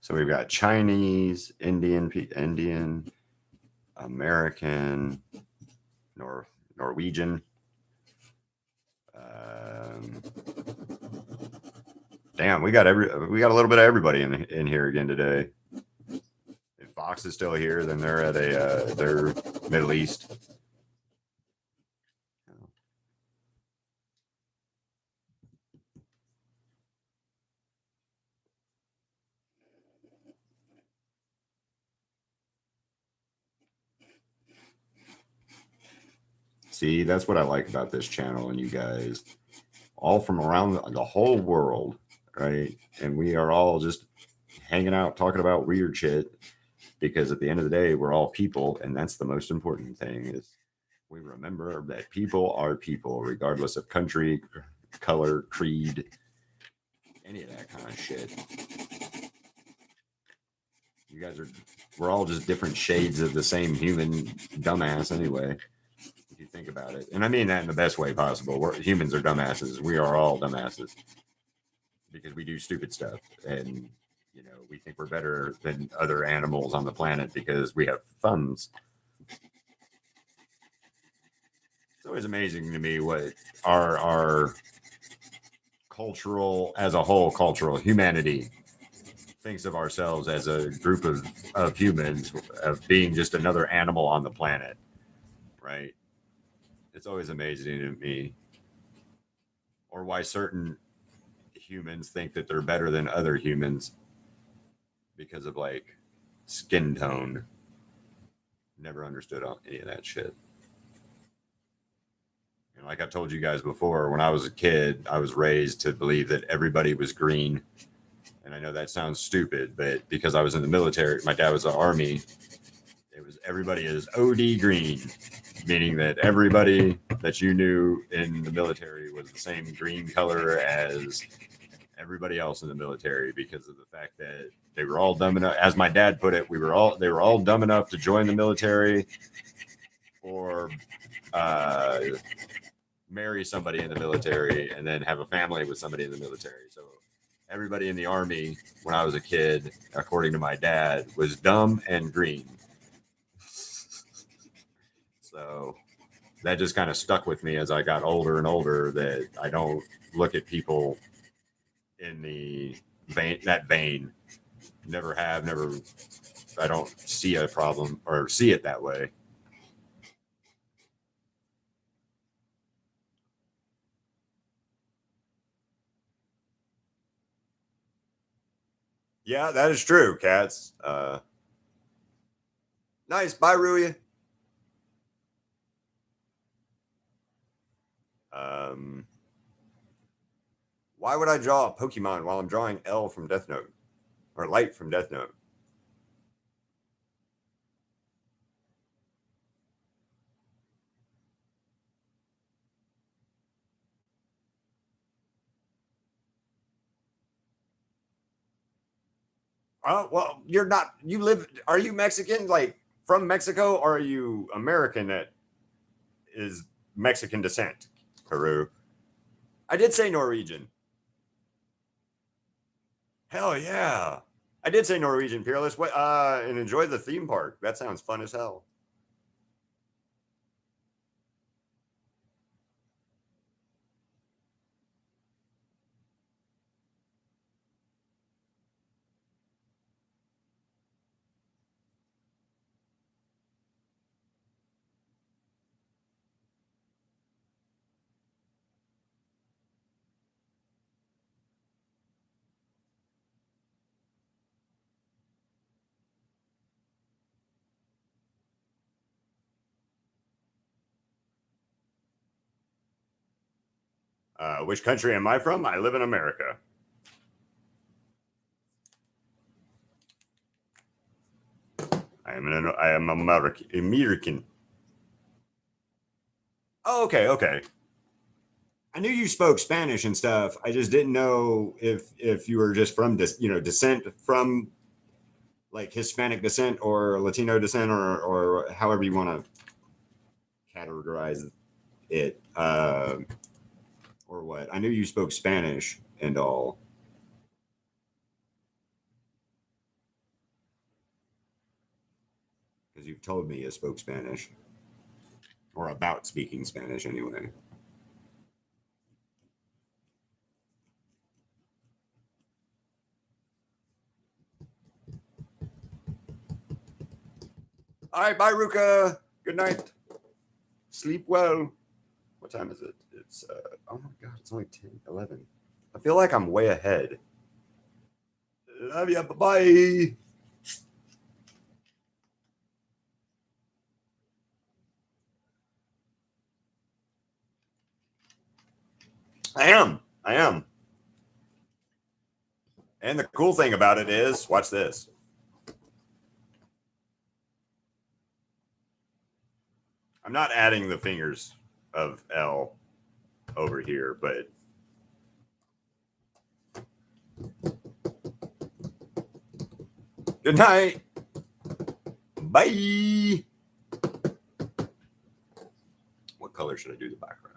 So we've got Chinese, Indian, American, Norwegian. Um, damn, we got a little bit of everybody in here again today. If Fox is still here, then they're at their Middle East. See, that's what I like about this channel and you guys, all from around the whole world, right? And we are all just hanging out, talking about weird shit. Because at the end of the day, we're all people, and that's the most important thing. Is we remember that people are people, regardless of country, color, creed, any of that kind of shit. You guys are, we're all just different shades of the same human dumbass anyway, if you think about it. And I mean that in the best way possible. Humans are dumbasses. We are all dumbasses because we do stupid stuff. And, you know, we think we're better than other animals on the planet because we have thumbs. It's always amazing to me what our cultural, as a whole, cultural humanity thinks of ourselves as a group of humans, of being just another animal on the planet, right? It's always amazing to me. Or why certain humans think that they're better than other humans because of like skin tone. Never understood any of that shit. And like I told you guys before, when I was a kid, I was raised to believe that everybody was green. And I know that sounds stupid, but because I was in the military, my dad was in the army, it was everybody is OD green, meaning that everybody that you knew in the military was the same green color as everybody else in the military because of the fact that they were all dumb enough, as my dad put it, they were all dumb enough to join the military or marry somebody in the military and then have a family with somebody in the military. So everybody in the army when I was a kid, according to my dad, was dumb and green. So that just kind of stuck with me as I got older and older, that I don't look at people in the vein. Never have, never. I don't see a problem or see it that way. Yeah, that is true, cats. Nice. Bye, Rui. Why would I draw a Pokemon while I'm drawing L from Death Note or Light from Death Note? Oh, well, you're not. You live. Are you Mexican, like from Mexico, or are you American that is Mexican descent? Peru. I did say Norwegian. Hell yeah. I did say Norwegian, Peerless. What? And enjoy the theme park. That sounds fun as hell. Which country am I from? I live in America. I am American. Oh, okay, okay. I knew you spoke Spanish and stuff. I just didn't know if you were just from descent from like Hispanic descent or Latino descent or however you want to categorize it. Or what? I knew you spoke Spanish and all. Because you've told me you spoke Spanish. Or about speaking Spanish anyway. All right, bye, Ruka. Good night. Sleep well. What time is it? It's, oh my God, it's only 10:11. I feel like I'm way ahead. Love ya. Bye-bye. I am. I am. And the cool thing about it is, watch this. I'm not adding the fingers of L over here, but good night. Bye. What color should I do the background?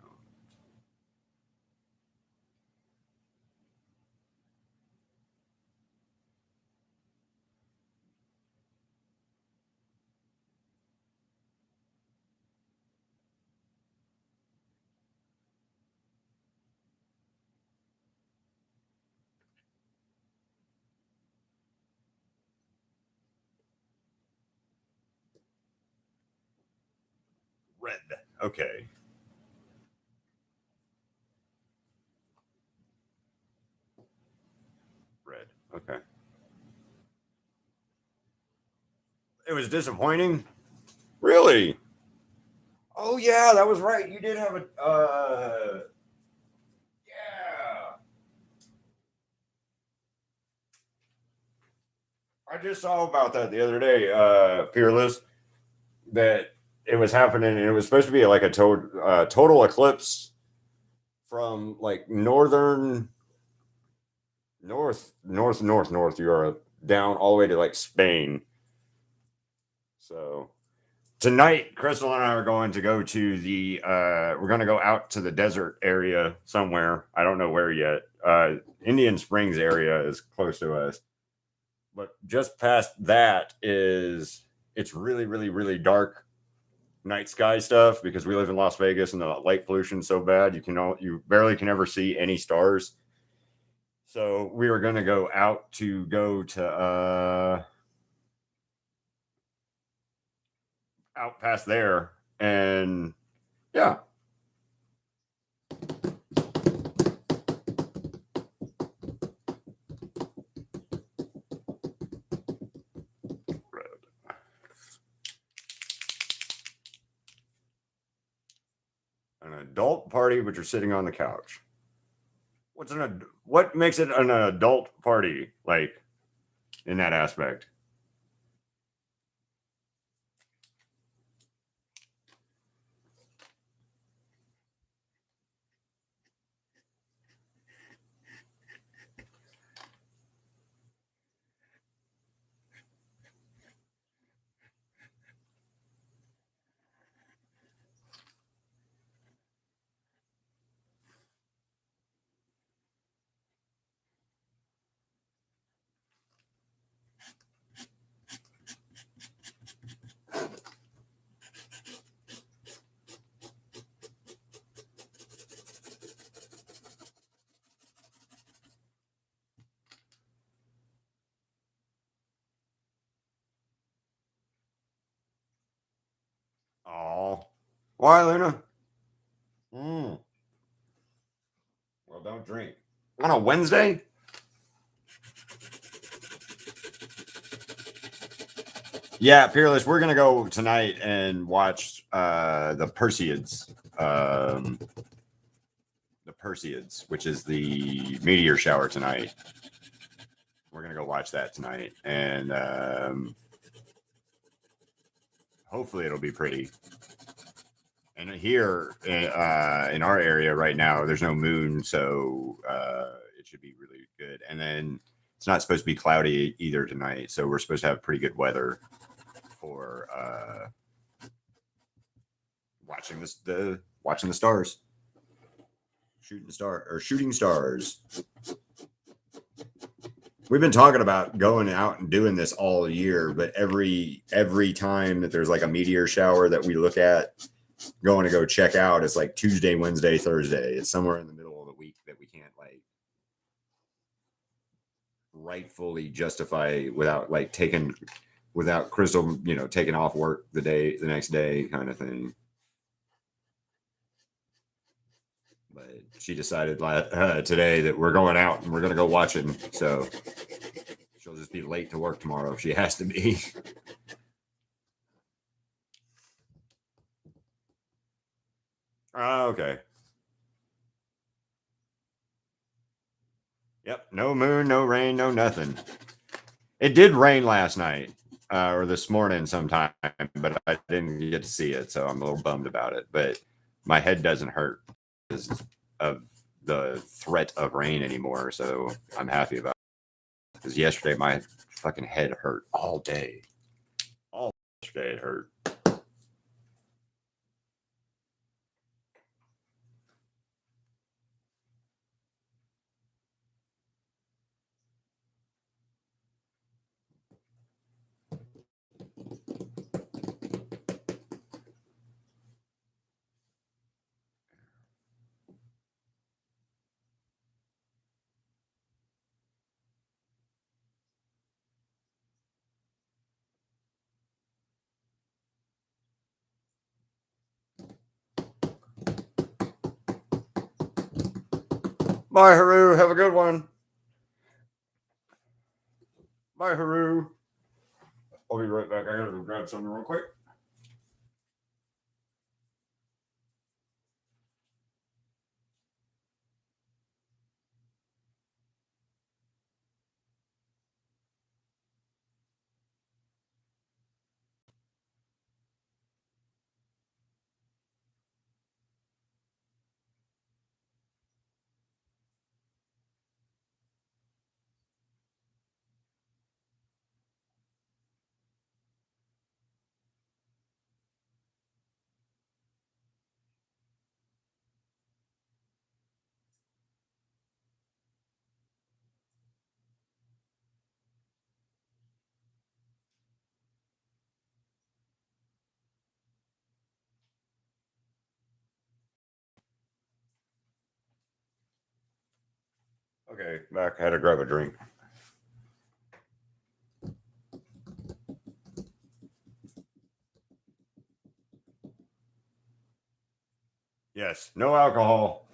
Red. Okay. Red. Okay. It was disappointing. Really? Oh yeah, that was right. You did have a yeah. I just saw about that the other day, Peerless, that it was happening and it was supposed to be like a total eclipse from like north Europe down all the way to like Spain. So tonight, Crystal and I are going to go to the we're going to go out to the desert area somewhere. I don't know where yet. Indian Springs area is close to us. But just past that is it's really, really, really dark night sky stuff because we live in Las Vegas and the light pollution is so bad you barely can ever see any stars. So we were going to go out to out past there and yeah. An adult party, but you're sitting on the couch. What makes it an adult party like in that aspect? Oh, why, Luna? Mm. Well, don't drink on a Wednesday. Yeah, Peerless. We're gonna go tonight and watch the Perseids. The Perseids, which is the meteor shower tonight. We're gonna go watch that tonight, and hopefully it'll be pretty. And here in our area right now, there's no moon, so it should be really good. And then it's not supposed to be cloudy either tonight, so we're supposed to have pretty good weather for watching the stars, shooting stars. We've been talking about going out and doing this all year, but every time that there's like a meteor shower that we look at, going to go check out, it's like Tuesday, Wednesday, Thursday. It's somewhere in the middle of the week that we can't like rightfully justify without Crystal, taking off work the next day kind of thing. But she decided today that we're going out and we're going to go watch it. So she'll just be late to work tomorrow if she has to be. Okay. Yep. No moon, no rain, no nothing. It did rain last night or this morning sometime, but I didn't get to see it. So I'm a little bummed about it. But my head doesn't hurt because of the threat of rain anymore. So I'm happy about it. Because yesterday my fucking head hurt all day. All yesterday. It hurt. Bye, Haru. Have a good one. Bye, Haru. I'll be right back. I gotta go grab something real quick. Okay, back. I had to grab a drink. Yes, no alcohol.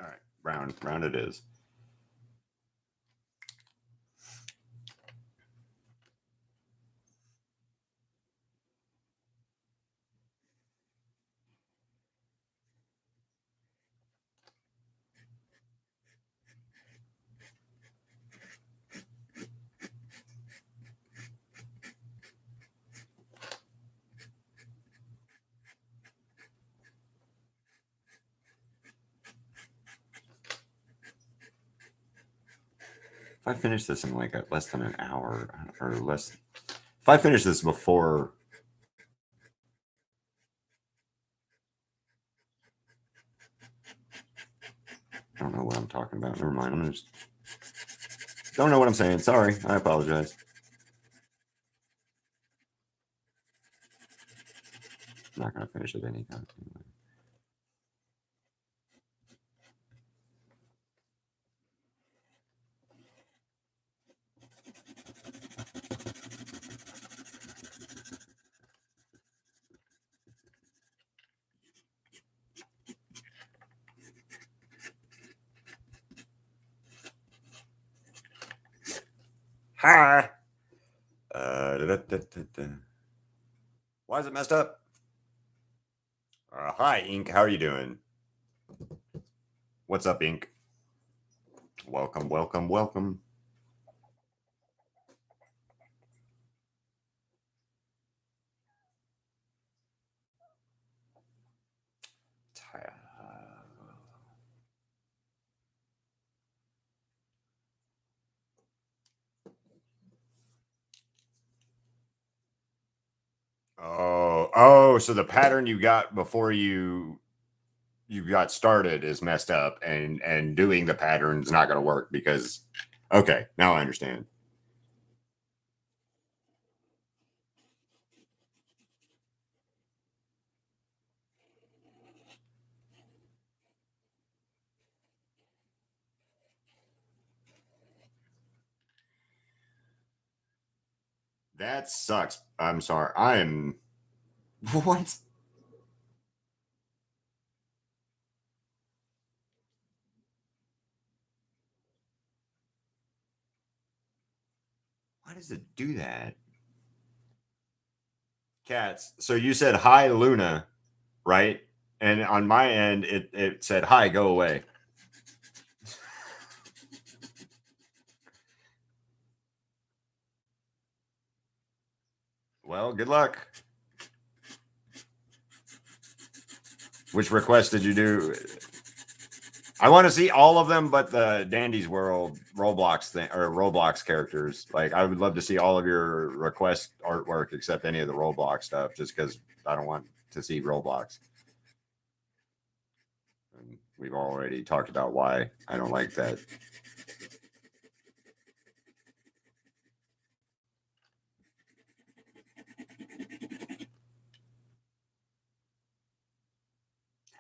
All right, round it is. If I finish this in like less than an hour or less, if I finish this before, I don't know what I'm talking about. Never mind. I'm just don't know what I'm saying. Sorry, I apologize. I'm not gonna finish it anytime. Anyway. Hi. Why is it messed up? Hi, Ink. How are you doing? What's up, Ink? Welcome, welcome, welcome. Oh, so the pattern you got before you got started is messed up, and doing the pattern's not going to work because okay, now I understand. That sucks. I'm sorry. I'm what? Why does it do that? Cats. So you said hi, Luna, right? And on my end, it said hi, go away. Well, good luck. Which request did you do? I want to see all of them, but the Dandy's World Roblox thing or Roblox characters. Like, I would love to see all of your request artwork except any of the Roblox stuff, just because I don't want to see Roblox. And we've already talked about why I don't like that.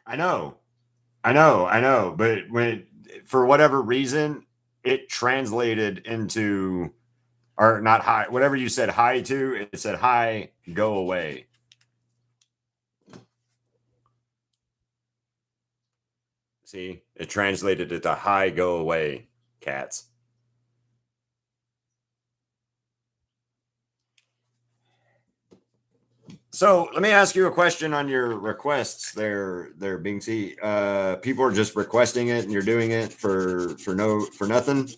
I know, but when for whatever reason it translated into or not hi, whatever you said hi to, it said hi, go away. See, it translated it to hi, go away, cats. So let me ask you a question on your requests there, Binksy. People are just requesting it and you're doing it for nothing.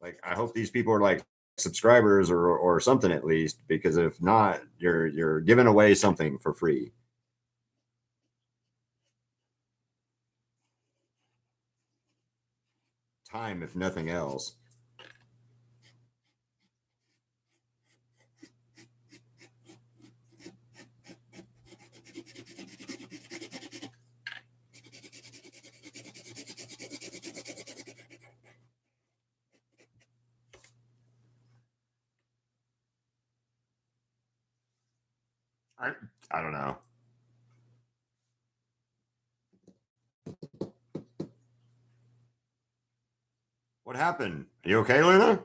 Like, I hope these people are like subscribers or something at least, because if not, you're giving away something for free. Time, if nothing else. I don't know. What happened? Are you okay, Luna?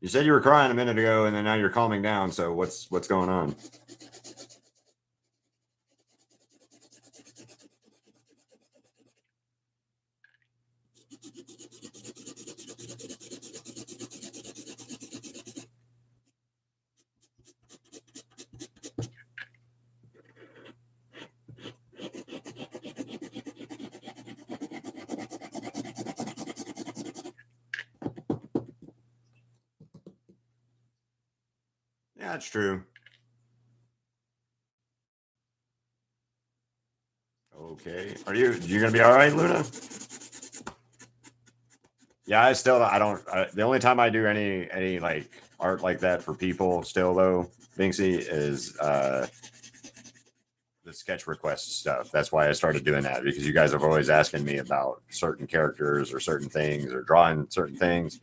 You said you were crying a minute ago, and then now you're calming down. So what's going on? Yeah, it's true. Okay. Are you gonna be all right, Luna? Yeah, I don't. The only time I do any like art like that for people, still though, Binksy, is the sketch request stuff. That's why I started doing that, because you guys have always asking me about certain characters or certain things or drawing certain things.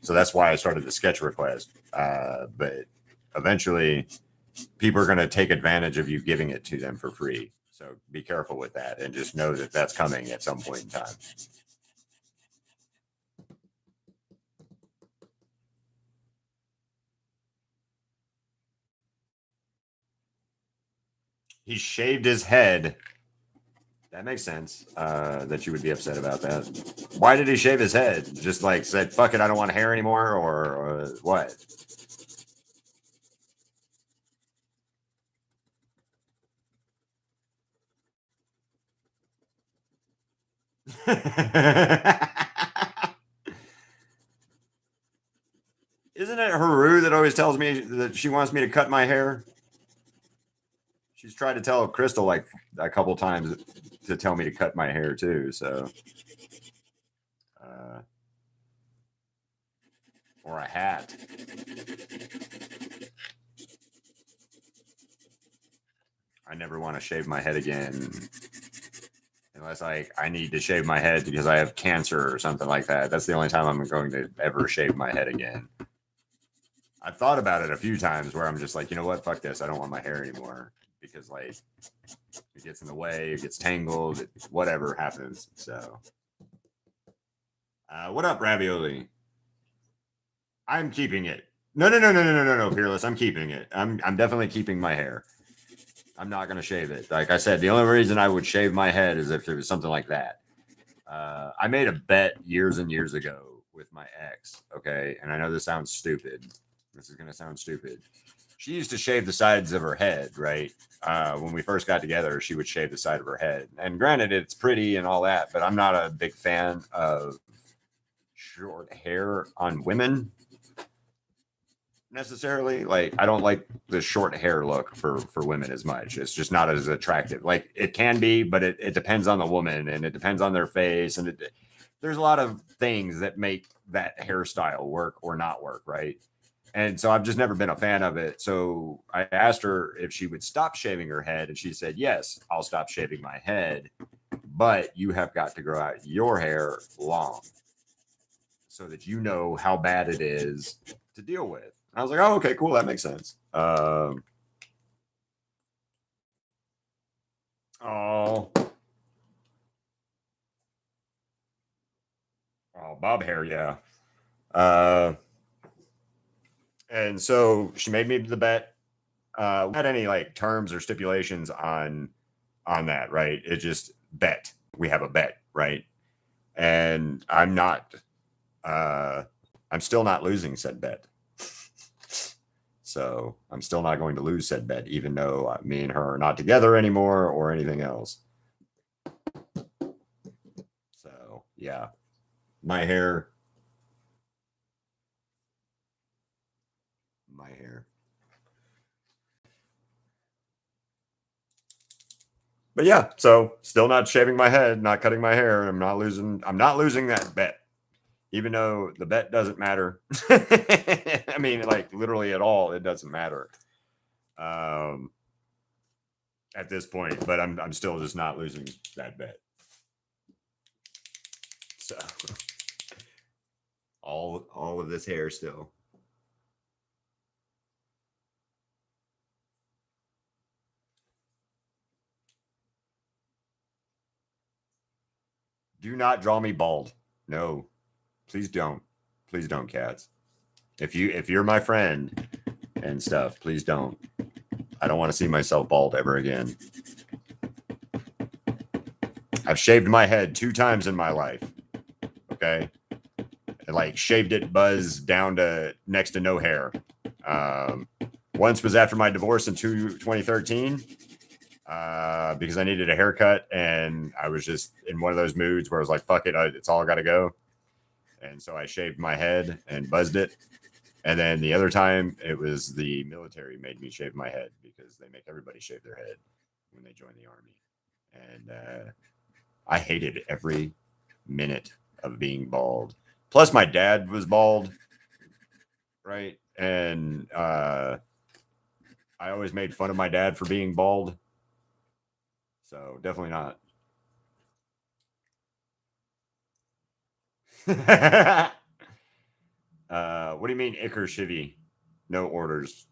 So that's why I started the sketch request. But eventually, people are going to take advantage of you giving it to them for free. So be careful with that, and just know that that's coming at some point in time. He shaved his head. That makes sense. That you would be upset about that. Why did he shave his head? Just like said, "Fuck it, I don't want hair anymore," or what? Isn't it Haru that always tells me that she wants me to cut my hair? She's tried to tell Crystal like a couple times to tell me to cut my hair too. So, uh, or a hat. I never want to shave my head again, unless I need to shave my head because I have cancer or something like that. That's the only time I'm going to ever shave my head again. I've thought about it a few times where I'm just like, you know what, fuck this. I don't want my hair anymore, because like it gets in the way, it gets tangled, whatever happens. So, what up, Ravioli? I'm keeping it. No, Fearless. I'm keeping it. I'm definitely keeping my hair. I'm not going to shave it. Like I said, the only reason I would shave my head is if it was something like that. I made a bet years and years ago with my ex. Okay. And I know this sounds stupid. This is going to sound stupid. She used to shave the sides of her head, right? When we first got together, she would shave the side of her head. And granted, it's pretty and all that, but I'm not a big fan of short hair on women necessarily. Like, I don't like the short hair look for women as much. It's just not as attractive. Like, it can be, but it depends on the woman, and it depends on their face, and there's a lot of things that make that hairstyle work or not work, right? And so I've just never been a fan of it. So I asked her if she would stop shaving her head, and she said, yes, I'll stop shaving my head, but you have got to grow out your hair long so that you know how bad it is to deal with. I was like, oh, okay, cool. That makes sense. Oh, bob hair, yeah. And so she made me the bet. We had any like terms or stipulations on that, right? It just bet. We have a bet, right? And I'm not. I'm still not losing said bet. So I'm still not going to lose said bet, even though me and her are not together anymore or anything else. So yeah, my hair. But yeah, so still not shaving my head, not cutting my hair. I'm not losing that bet, even though the bet doesn't matter. I mean, like literally at all, it doesn't matter. At this point, but I'm still just not losing that bet. So all of this hair still. Do not draw me bald. No, please don't. Please don't, cats. If you're my friend and stuff, please don't. I don't want to see myself bald ever again. I've shaved my head 2 times in my life. Okay. I like shaved it buzz down to next to no hair. Once was after my divorce in 2013 because I needed a haircut and I was just in one of those moods where I was like, fuck it, it's all got to go. And so I shaved my head and buzzed it. And then the other time it was the military made me shave my head because they make everybody shave their head when they join the army. And I hated every minute of being bald. Plus, my dad was bald, right? And I always made fun of my dad for being bald. So definitely not. What do you mean, Iker Shivy? No orders.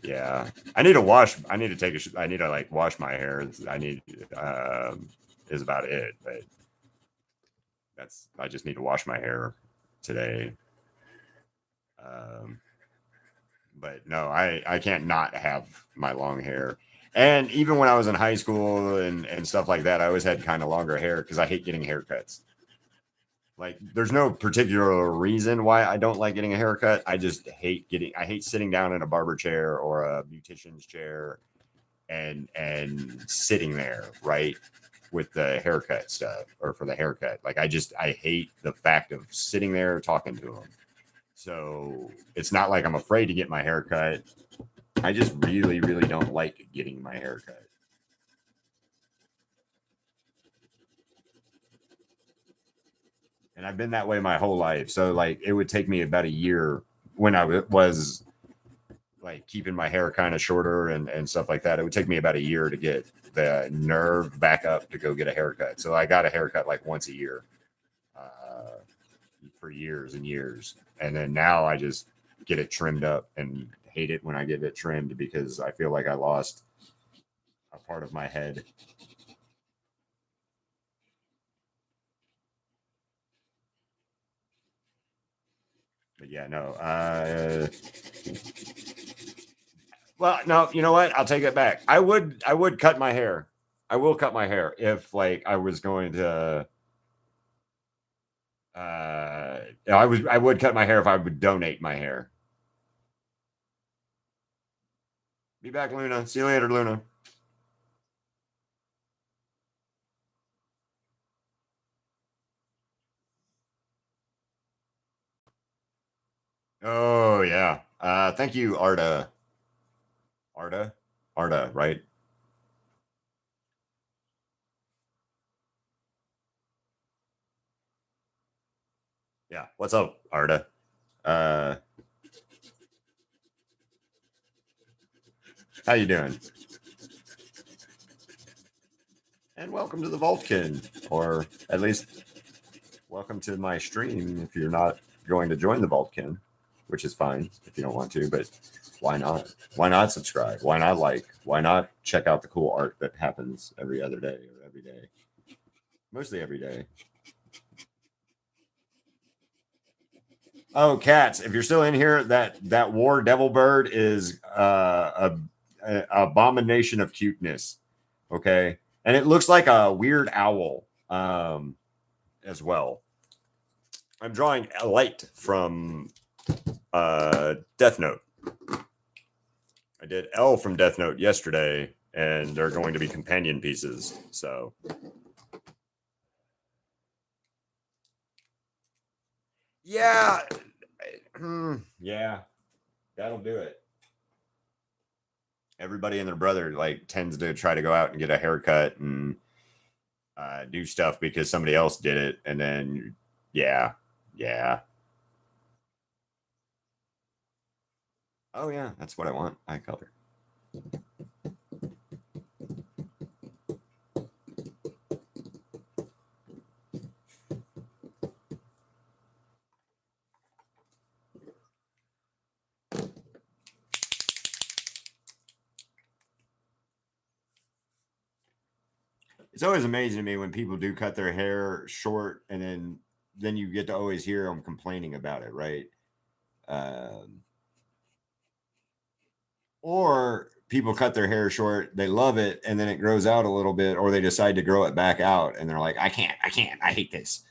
Yeah, I need to wash. I need to take a. I need to like wash my hair. I need is about it. But that's. I just need to wash my hair today. Um, but no, I can't not have my long hair. And even when I was in high school and stuff like that, I always had kind of longer hair because I hate getting haircuts. Like, there's no particular reason why I don't like getting a haircut. I just I hate sitting down in a barber chair or a beautician's chair and sitting there, right, with the haircut stuff or for the haircut. Like, I hate the fact of sitting there talking to them. So it's not like I'm afraid to get my haircut. I just really, really don't like getting my haircut. And I've been that way my whole life. So like it would take me about a year when I was like keeping my hair kind of shorter and stuff like that. It would take me about a year to get the nerve back up to go get a haircut. So I got a haircut like once a year for years and years. And then now I just get it trimmed up and hate it when I get it trimmed because I feel like I lost a part of my head. Yeah, no. Well, no, you know what? I'll take it back. I would cut my hair. I will cut my hair if like I was going to I would cut my hair if I would donate my hair. Be back, Luna. See you later, Luna. Oh yeah. Thank you, Arda. Arda? Arda, right? Yeah. What's up, Arda? Uh how you doing? And welcome to the Vaultkin, or at least welcome to my stream if you're not going to join the Vaultkin, which is fine if you don't want to, but why not? Why not subscribe? Why not like? Why not check out the cool art that happens every other day or every day? Mostly every day. Oh, cats! If you're still in here, that war devil bird is a abomination of cuteness. Okay, and it looks like a weird owl as well. I'm drawing a light from Death Note. I did L from Death Note yesterday, and they're going to be companion pieces. So, yeah, yeah, that'll do it. Everybody and their brother like tends to try to go out and get a haircut and do stuff because somebody else did it, and then yeah, yeah. Oh yeah, that's what I want. Eye color. It's always amazing to me when people do cut their hair short, and then you get to always hear them complaining about it, right? Um, or people cut their hair short, they love it, and then it grows out a little bit, or they decide to grow it back out, and they're like, I can't, I hate this,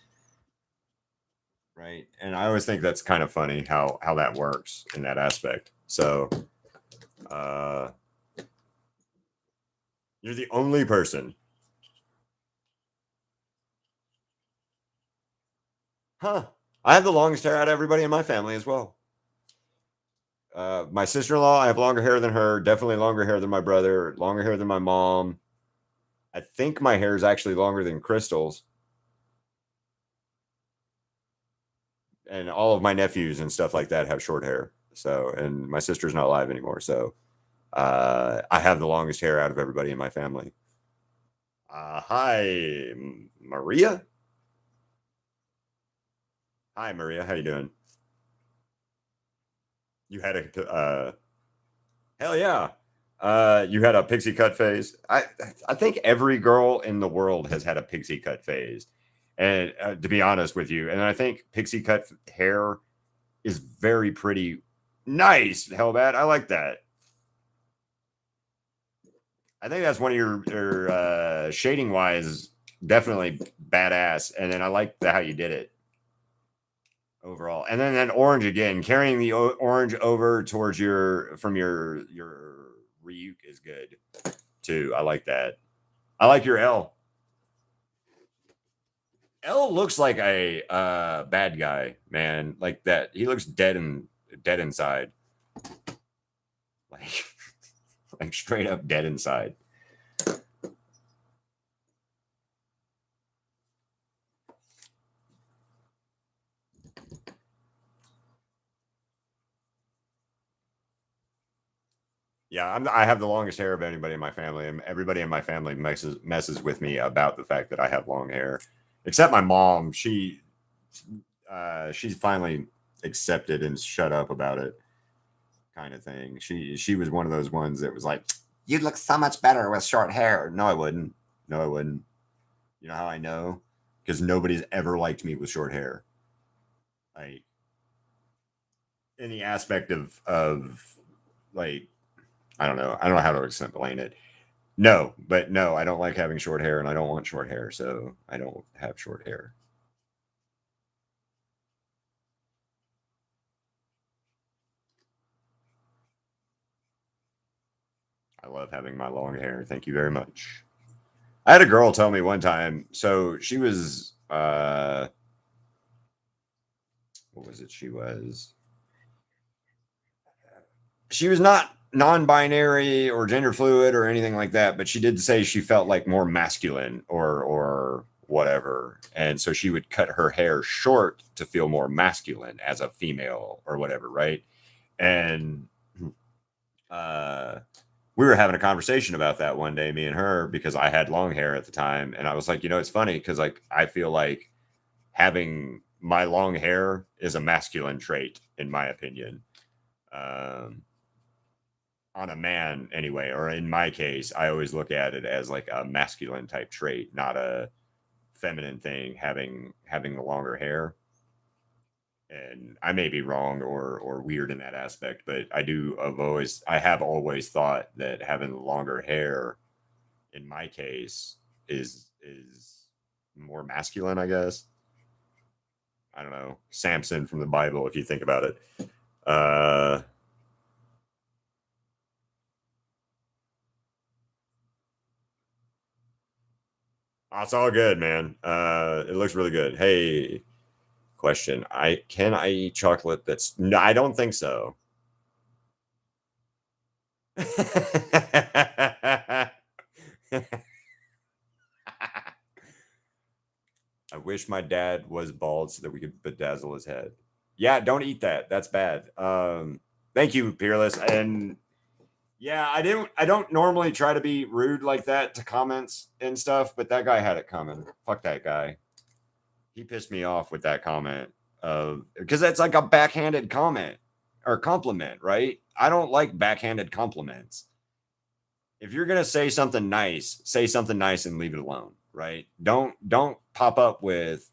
right? And I always think that's kind of funny how that works in that aspect. So, uh, you're the only person, huh? I have the longest hair out of everybody in my family as well. My sister-in-law, I have longer hair than her. Definitely longer hair than my brother. Longer hair than my mom. I think my hair is actually longer than Crystal's, and all of my nephews and stuff like that have short hair. So, and my sister's not alive anymore. So, I have the longest hair out of everybody in my family. Hi, Maria. Hi, Maria. How you doing? You had a hell yeah. You had a pixie cut phase. I think every girl in the world has had a pixie cut phase, and to be honest with you, and I think pixie cut hair is very pretty. Nice, Hellbat. I like that. I think that's one of your shading wise, definitely badass. And then I like how you did it overall. And then that orange again, carrying the orange over towards your from your Ryuk is good too. I like that. I like your L. L looks like a bad guy, man. Like that. He looks dead inside. Like like straight up dead inside. Yeah, I have the longest hair of anybody in my family, and everybody in my family messes with me about the fact that I have long hair, except my mom. She's finally accepted and shut up about it, kind of thing. She was one of those ones that was like, "You'd look so much better with short hair." No, I wouldn't. No, I wouldn't. You know how I know? Because nobody's ever liked me with short hair. Like in the aspect of like I don't know. I don't know how to explain it. No, but no, I don't like having short hair, and I don't want short hair, so I don't have short hair. I love having my long hair. Thank you very much. I had a girl tell me one time. So she was, what was it? She was not non-binary or gender fluid or anything like that, but she did say she felt like more masculine or whatever, and so she would cut her hair short to feel more masculine as a female or whatever, right? And uh we were having a conversation about that one day, me and her, because I had long hair at the time, and I was like, it's funny because like I feel like having my long hair is a masculine trait in my opinion. um on a man anyway, or in my case, I always look at it as like a masculine type trait, not a feminine thing, having the longer hair. And I may be wrong or weird in that aspect, but I have always thought that having longer hair in my case is more masculine, I guess. I don't know. Samson from the Bible, if you think about it. Uh it's all good, man. It looks really good. Hey, question. I eat chocolate that's no, I don't think so. I wish my dad was bald so that we could bedazzle his head. Yeah, don't eat that. That's bad. Thank you, Peerless. And yeah, I don't normally try to be rude like that to comments and stuff, but that guy had it coming. Fuck that guy. He pissed me off with that comment of because that's like a backhanded comment or compliment, right? I don't like backhanded compliments. If you're gonna say something nice and leave it alone, right? Don't pop up with,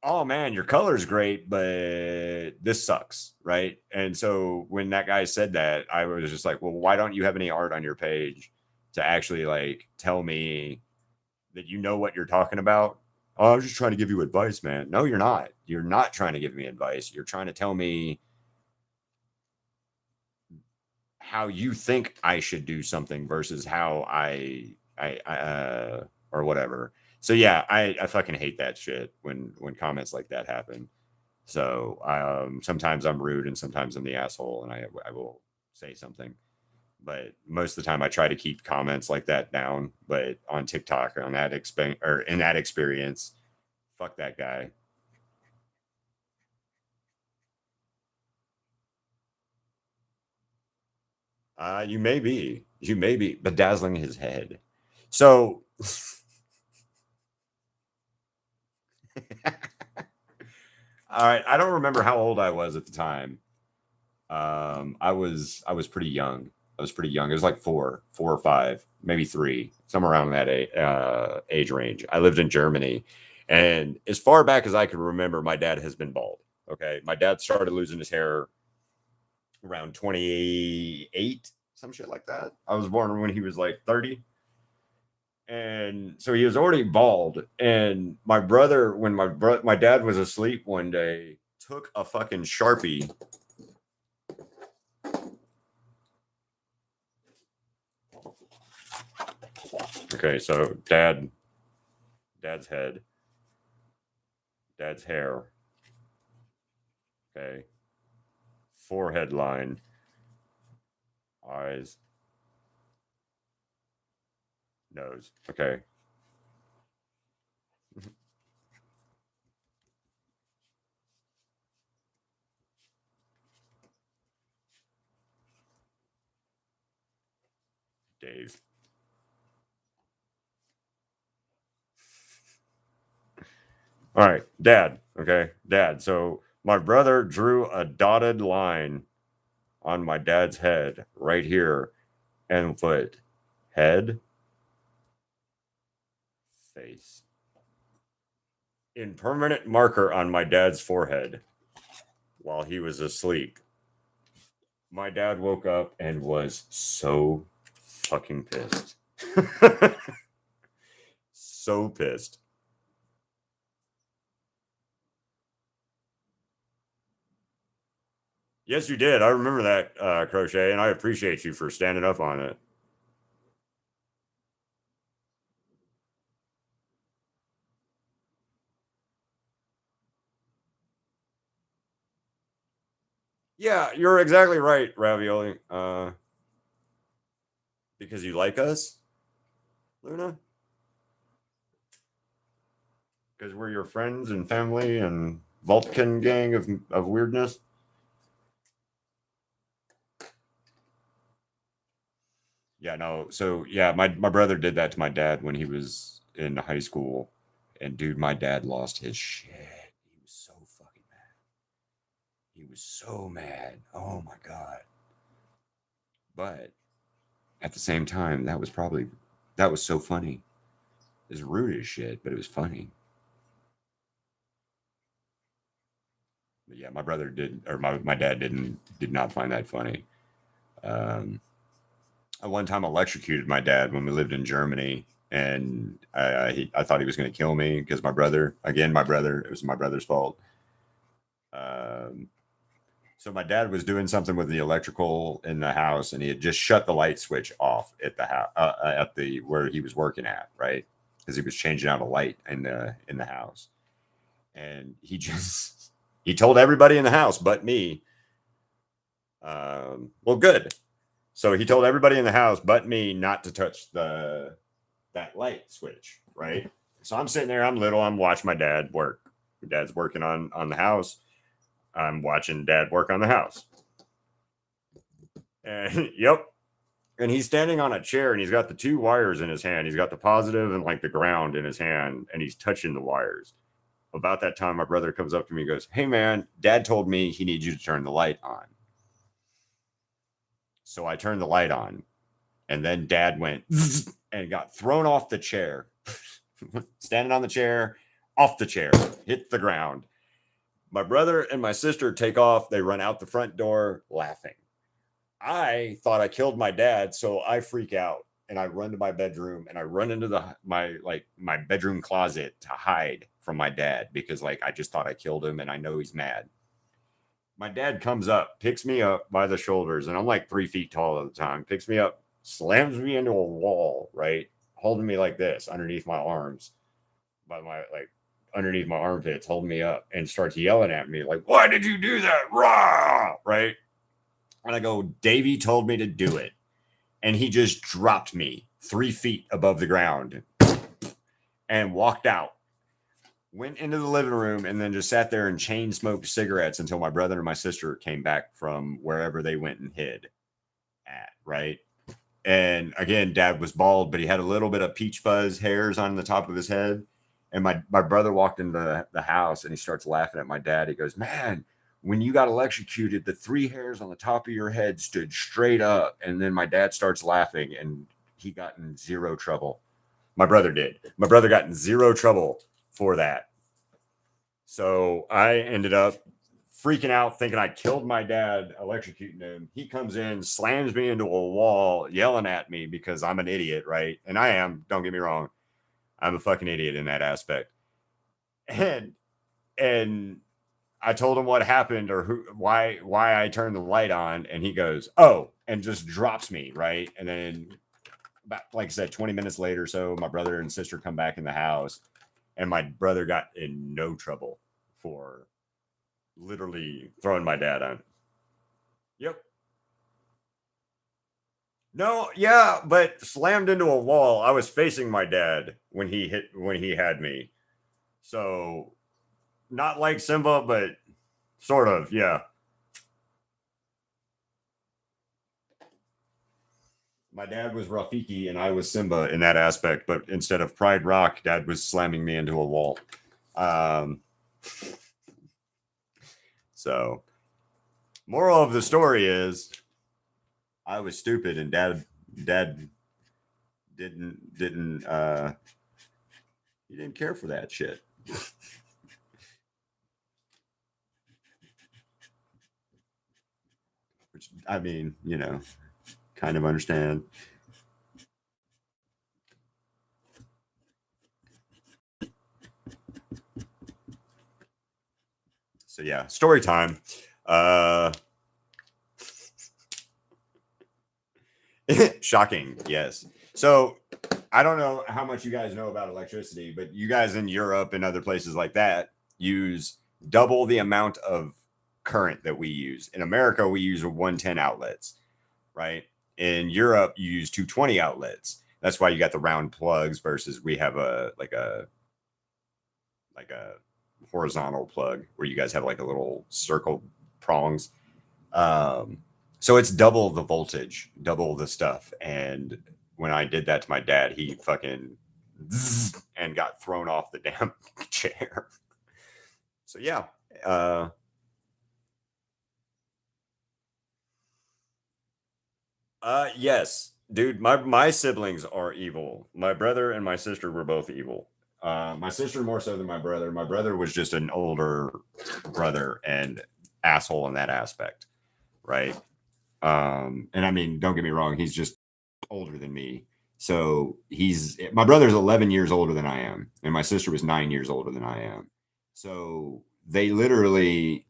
oh man, your color's great, but this sucks, right? And so when that guy said that, I was just like, well, why don't you have any art on your page to actually like tell me that you know what you're talking about? Oh, I was just trying to give you advice, man. No, you're not. You're not trying to give me advice. You're trying to tell me how you think I should do something versus how I or whatever. So yeah, I fucking hate that shit when comments like that happen. So sometimes I'm rude and sometimes I'm the asshole and I will say something. But most of the time I try to keep comments like that down. But on TikTok on that or in that experience, fuck that guy. You may be bedazzling his head. So all right, I don't remember how old I was at the time. I was pretty young. I was pretty young. It was like four or five, maybe three, somewhere around that age range. I lived in Germany, and as far back as I can remember, my dad has been bald. Okay, my dad started losing his hair around 28, some shit like that. I was born when he was like 30, and so he was already bald. And my brother, when my dad was asleep one day, took a fucking sharpie. Okay, so dad's head, dad's hair, okay, forehead line, eyes, nose. Okay. Dave. All right, dad. Okay, dad. So my brother drew a dotted line on my dad's head right here and put head, face in permanent marker on my dad's forehead. while he was asleep. My dad woke up and was so fucking pissed. So pissed. Yes, you did. I remember that, Crochet, and I appreciate you for standing up on it. Yeah, you're exactly right, Ravioli. Because you like us, Luna? Because we're your friends and family and Vulcan gang of weirdness? Yeah, no. So yeah, my brother did that to my dad when he was in high school, and dude, my dad lost his shit. He was so fucking mad. He was so mad. Oh my god. But at the same time, that was so funny. It was rude as shit, but it was funny. But yeah, my brother did, or my dad did not find that funny. Um, I one time electrocuted my dad when we lived in Germany, and I thought he was going to kill me because my brother, again, my brother, it was my brother's fault. Um, so my dad was doing something with the electrical in the house, and he had just shut the light switch off at the house, at the where he was working at, right? Because he was changing out a light in the house, and he just he told everybody in the house but me. Well, good. So he told everybody in the house but me not to touch the that light switch, right? So I'm sitting there, I'm little, I'm watching my dad work. My dad's working on the house. I'm watching dad work on the house. And yep. And he's standing on a chair and he's got the two wires in his hand. He's got the positive and like the ground in his hand, and he's touching the wires. About that time, my brother comes up to me and goes, "Hey man, dad told me he needs you to turn the light on." So I turned the light on, and then dad went and got thrown off the chair, standing on the chair, off the chair, hit the ground. My brother and my sister take off. They run out the front door laughing. I thought I killed my dad, so I freak out and I run to my bedroom and I run into my bedroom closet to hide from my dad because like I just thought I killed him and I know he's mad. My dad comes up, picks me up by the shoulders, and I'm like 3 feet tall at the time. Picks me up, slams me into a wall, right, holding me like this underneath my arms, by my like underneath my armpits, holding me up, and starts yelling at me like, "Why did you do that?" Rah! Right, and I go, "Davey told me to do it," and he just dropped me 3 feet above the ground and walked out. Went into the living room and then just sat there and chain smoked cigarettes until my brother and my sister came back from wherever they went and hid at, right? And again, dad was bald, but he had a little bit of peach fuzz hairs on the top of his head. And my brother walked into the house and he starts laughing at my dad. He goes, "Man, when you got electrocuted, the three hairs on the top of your head stood straight up." And then my dad starts laughing and he got in zero trouble. My brother did. My brother got in zero trouble for that. So I ended up freaking out, thinking I killed my dad, electrocuting him. He comes in, slams me into a wall, yelling at me because I'm an idiot, right? And I am, don't get me wrong. I'm a fucking idiot in that aspect. And and I told him what happened or why I turned the light on, and he goes, "Oh," and just drops me, right? And then about like I said, 20 minutes later, so my brother and sister come back in the house, and my brother got in no trouble for literally throwing my dad on. Yep. No, yeah, but slammed into a wall. I was facing my dad when he had me. So not like Simba, but sort of, yeah. My dad was Rafiki and I was Simba in that aspect, but instead of Pride Rock, dad was slamming me into a wall. Um, so moral of the story is I was stupid and dad didn't he didn't care for that shit. which I mean, kind of understand. So yeah, story time. Shocking, yes. So I don't know how much you guys know about electricity, but you guys in Europe and other places like that use double the amount of current that we use. In America, we use 110 outlets, right? In Europe, you use 220 outlets. That's why you got the round plugs versus we have a horizontal plug where you guys have like a little circle prongs. So it's double the voltage, double the stuff. And when I did that to my dad, he fucking and got thrown off the damn chair. So yeah. Yes, dude. My siblings are evil. My brother and my sister were both evil. My sister more so than my brother. My brother was just an older brother and asshole in that aspect, right? And I mean, don't get me wrong, he's just older than me. So my brother's 11 years older than I am, and my sister was 9 years older than I am. So they literally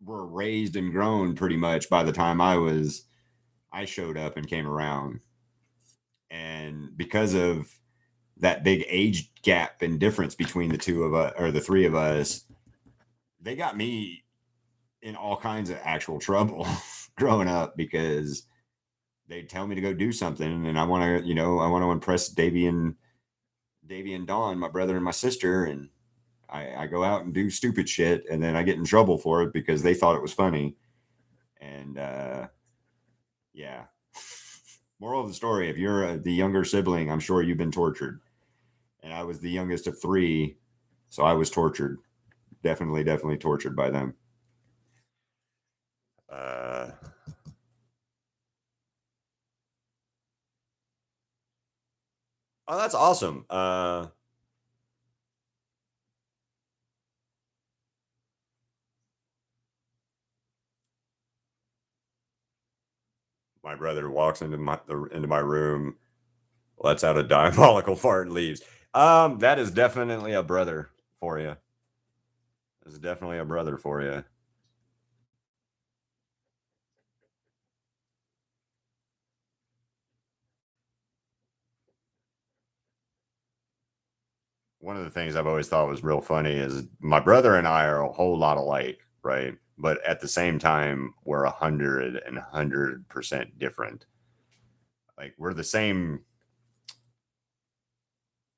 were raised and grown pretty much by the time I showed up and came around. And because of that big age gap and difference between the two of us or the three of us, they got me in all kinds of actual trouble growing up because they tell me to go do something and I want to impress Davy and Dawn, my brother and my sister, and I go out and do stupid shit and then I get in trouble for it because they thought it was funny. And yeah. Moral of the story, if you're the younger sibling, I'm sure you've been tortured. And I was the youngest of three, so I was tortured. Definitely tortured by them. Oh, that's awesome. My brother walks into my room, lets out a diabolical fart, and leaves. That is definitely a brother for you. That's definitely a brother for you. One of the things I've always thought was real funny is my brother and I are a whole lot alike, right? But at the same time, we're 100% different. Like we're the same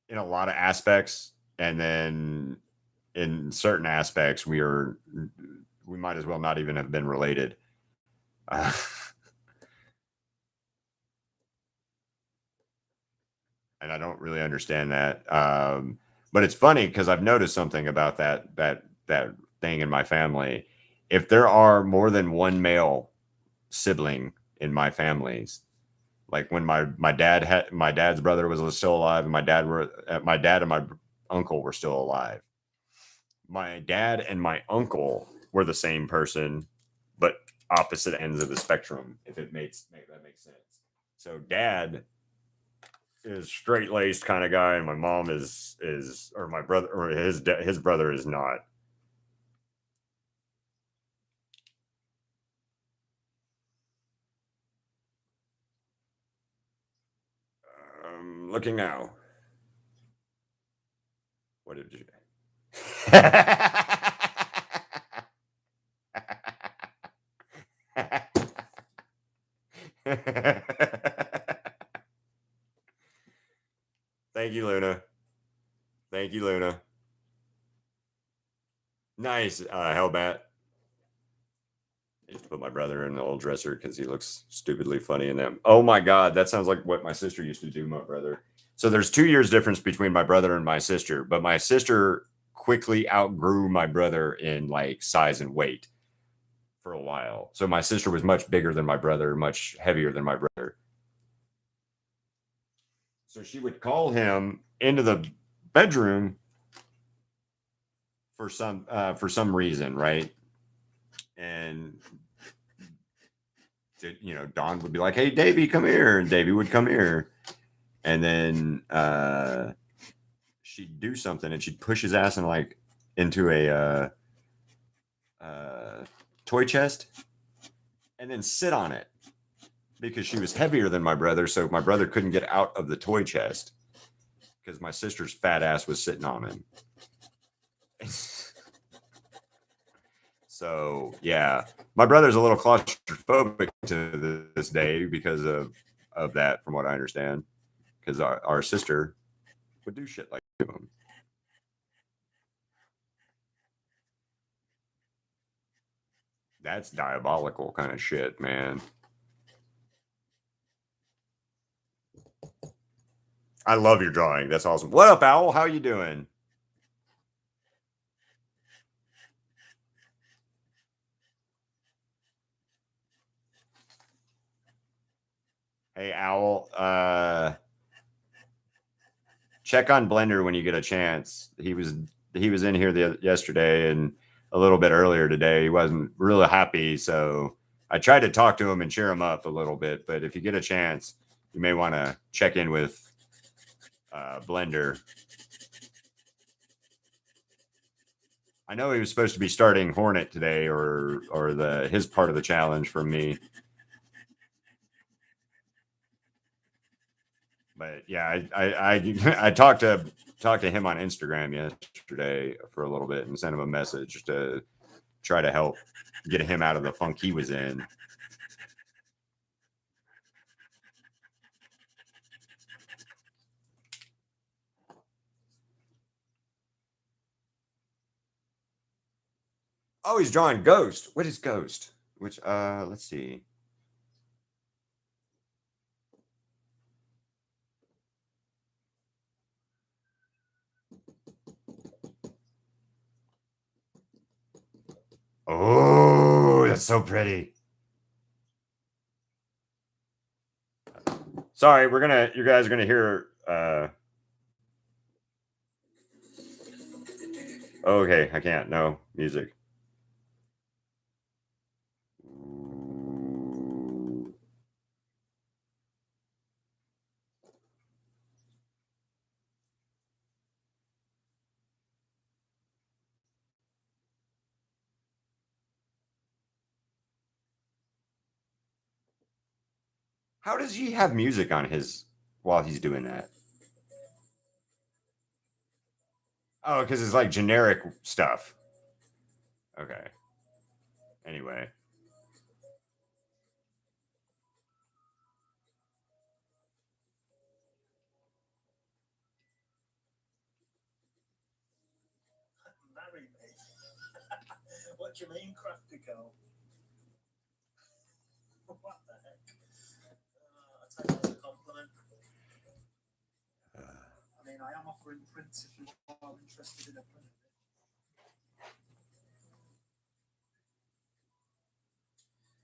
in a lot of aspects, and then in certain aspects, we might as well not even have been related. Uh, and I don't really understand that. But it's funny because I've noticed something about that thing in my family. If there are more than one male sibling in my families, like when my dad's brother was still alive, and my dad and my uncle were still alive. My dad and my uncle were the same person, but opposite ends of the spectrum. If that makes sense. So dad is straight laced kind of guy, and my mom is or my brother or his brother is not. Looking now. What did you? Thank you, Luna. Thank you, Luna. Nice, Hellbat. I used to put my brother in the old dresser because he looks stupidly funny in them. Oh my god, that sounds like what my sister used to do, my brother. So there's 2 years difference between my brother and my sister, but my sister quickly outgrew my brother in like size and weight for a while. So my sister was much bigger than my brother, much heavier than my brother. So she would call him into the bedroom for some reason, right? And Dawn would be like, "Hey, Davey, come here," and Davey would come here, and then she'd do something, and she'd push his ass into a toy chest, and then sit on it because she was heavier than my brother, so my brother couldn't get out of the toy chest because my sister's fat ass was sitting on him. So yeah, my brother's a little claustrophobic to this day because of that, from what I understand, because our sister would do shit like to him. That's diabolical kind of shit, man. I love your drawing. That's awesome. What up, Owl? How you doing? Hey, Owl. Check on Blender when you get a chance. He was in here yesterday and a little bit earlier today. He wasn't really happy, so I tried to talk to him and cheer him up a little bit. But if you get a chance, you may want to check in with Blender. I know he was supposed to be starting Hornet today, or his part of the challenge from me. But yeah, I talked to him on Instagram yesterday for a little bit and sent him a message to try to help get him out of the funk he was in. Oh, he's drawing Ghost. What is Ghost? Which let's see. Oh, that's so pretty. Sorry, you guys are gonna hear okay, I can't. No music. How does he have music on his while he's doing that? Oh, because it's like generic stuff. Okay. Anyway. Marry me? What do you mean, crafty girl? What the heck? I take that as a compliment. I mean, I am offering prints if you are interested in a print.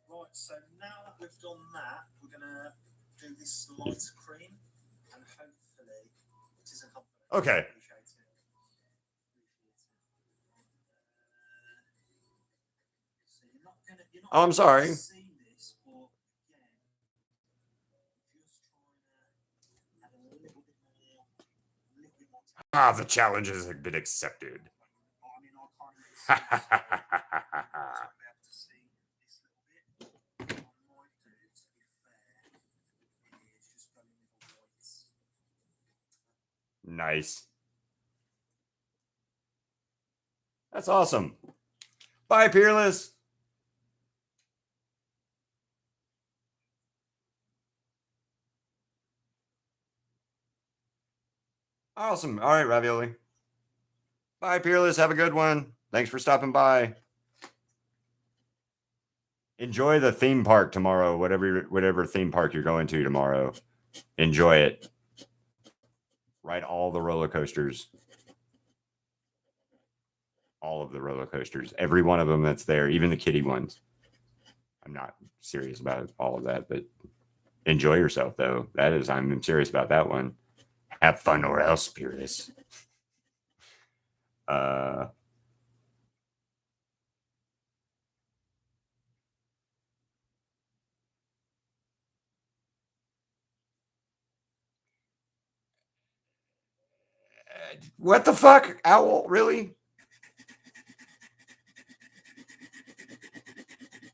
Right, so now that we've done that, we're going to do this light cream, and hopefully it is a compliment. Okay. So you're not Oh, I'm sorry. See this, but again, just trying to add a little bit more. Ah, the challenges have been accepted. I mean, I can't even see this little bit. What I might do, to be fair, is just go in with the whites. Nice. That's awesome. Bye, Peerless. Awesome. All right, Ravioli. Bye, Peerless. Have a good one. Thanks for stopping by. Enjoy the theme park tomorrow, whatever theme park you're going to tomorrow. Enjoy it. Ride all the roller coasters. All of the roller coasters. Every one of them that's there, even the kiddie ones. I'm not serious about all of that, but enjoy yourself, though. I'm serious about that one. Have fun or else, Peerless. What the fuck, Owl? Really?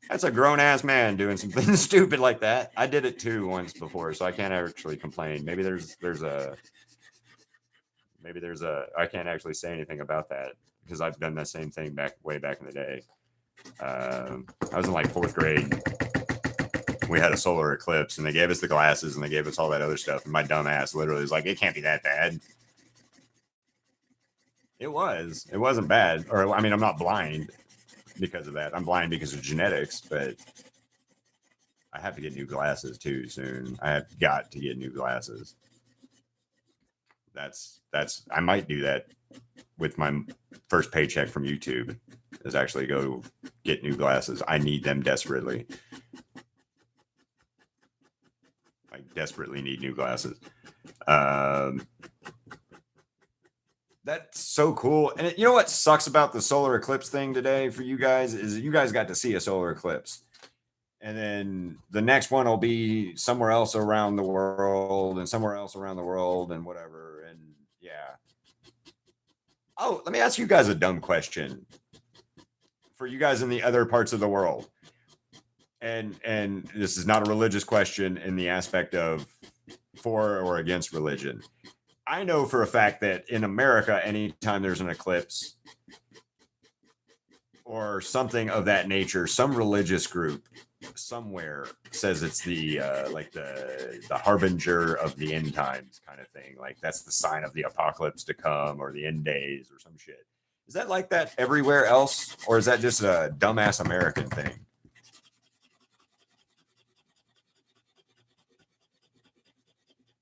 That's a grown ass man doing something stupid like that. I did it too once before, so I can't actually complain. Maybe there's a I can't actually say anything about that because I've done that same thing way back in the day. I was in like 4th grade. We had a solar eclipse, and they gave us the glasses, and they gave us all that other stuff. And my dumb ass literally was like, "It can't be that bad." It was. It wasn't bad. Or I mean, I'm not blind because of that. I'm blind because of genetics, but I have to get new glasses too soon. I have got to get new glasses. That's I might do that with my first paycheck from YouTube, is actually go get new glasses. I need them desperately. I desperately need new glasses. That's so cool. And you know what sucks about the solar eclipse thing today for you guys is you guys got to see a solar eclipse. And then the next one will be somewhere else around the world and somewhere else around the world and whatever. And yeah. Oh, let me ask you guys a dumb question for you guys in the other parts of the world. And this is not a religious question in the aspect of for or against religion. I know for a fact that in America, anytime there's an eclipse or something of that nature, some religious group somewhere says it's the like the harbinger of the end times kind of thing. Like that's the sign of the apocalypse to come or the end days or some shit. Is that like that everywhere else, or is that just a dumbass American thing?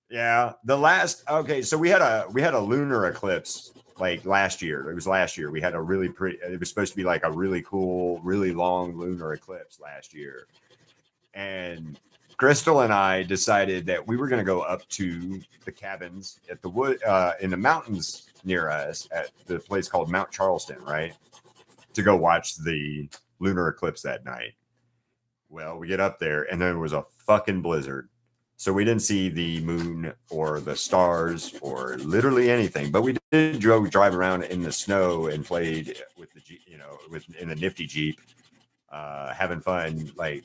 Yeah, so we had a lunar eclipse like last year. It was last year. We had a really pretty, it was supposed to be like a really cool, really long lunar eclipse last year. And Crystal and I decided that we were going to go up to the cabins at the wood in the mountains near us at the place called Mount Charleston, right? To go watch the lunar eclipse that night. Well, we get up there and there was a fucking blizzard. So we didn't see the moon or the stars or literally anything, but we did drive around in the snow and played with the Jeep, in the nifty Jeep, having fun, like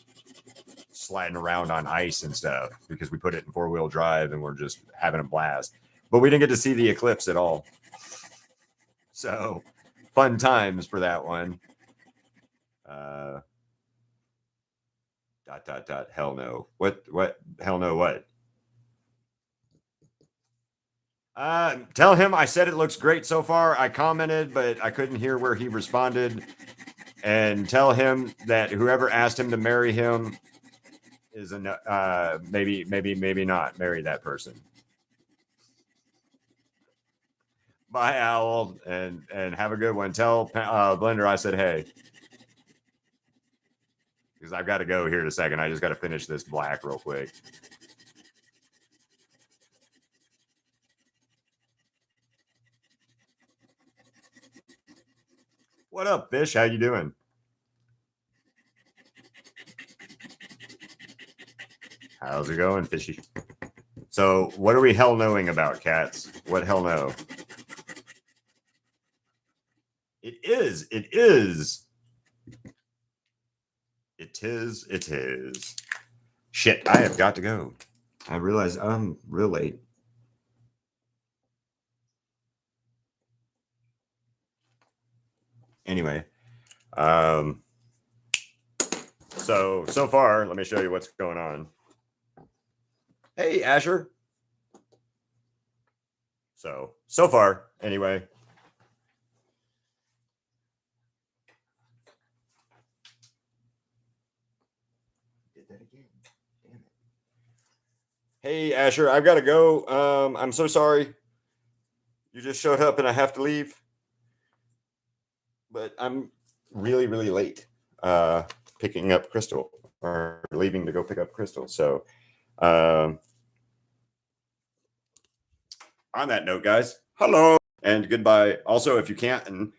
sliding around on ice and stuff because we put it in 4-wheel drive and we're just having a blast. But we didn't get to see the eclipse at all. So fun times for that one. Hell no. What? Hell no. What? Tell him I said it looks great so far. I commented, but I couldn't hear where he responded. And tell him that whoever asked him to marry him is maybe not marry that person. Bye, Owl, and have a good one. Tell Blender I said hey. Because I've got to go here in a second. I just got to finish this black real quick. What up, Fish? How you doing? How's it going, Fishy? So, what are we hell knowing about, cats? What hell no? It is. It is. It is. It is. Shit, I have got to go. I realize I'm real late. Anyway, so far, let me show you what's going on. Hey, Asher. So far, anyway. Did that again. Damn it. Hey, Asher, I've got to go. I'm so sorry. You just showed up and I have to leave. But I'm really, really late picking up Crystal or leaving to go pick up Crystal. So on that note, guys, hello and goodbye. Also, if you can't, and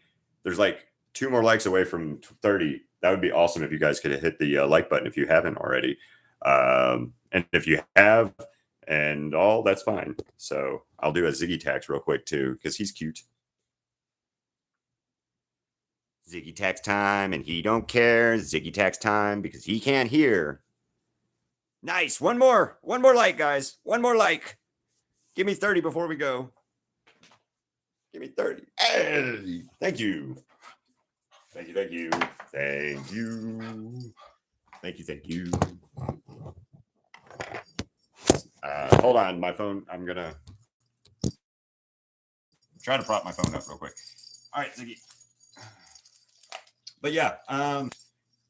there's like 2 more likes away from 30, that would be awesome if you guys could hit the like button if you haven't already. And if you have and all, that's fine. So I'll do a Ziggy Tax real quick too, because he's cute. Ziggy Tax time, and he don't care. Ziggy Tax time because he can't hear. Nice. One more like, guys. One more like. Give me 30 before we go. Give me 30. Hey, thank you. Thank you. Thank you. Thank you. Thank you. Thank you. Hold on, my phone. I'm gonna try to prop my phone up real quick. All right, Ziggy. But yeah,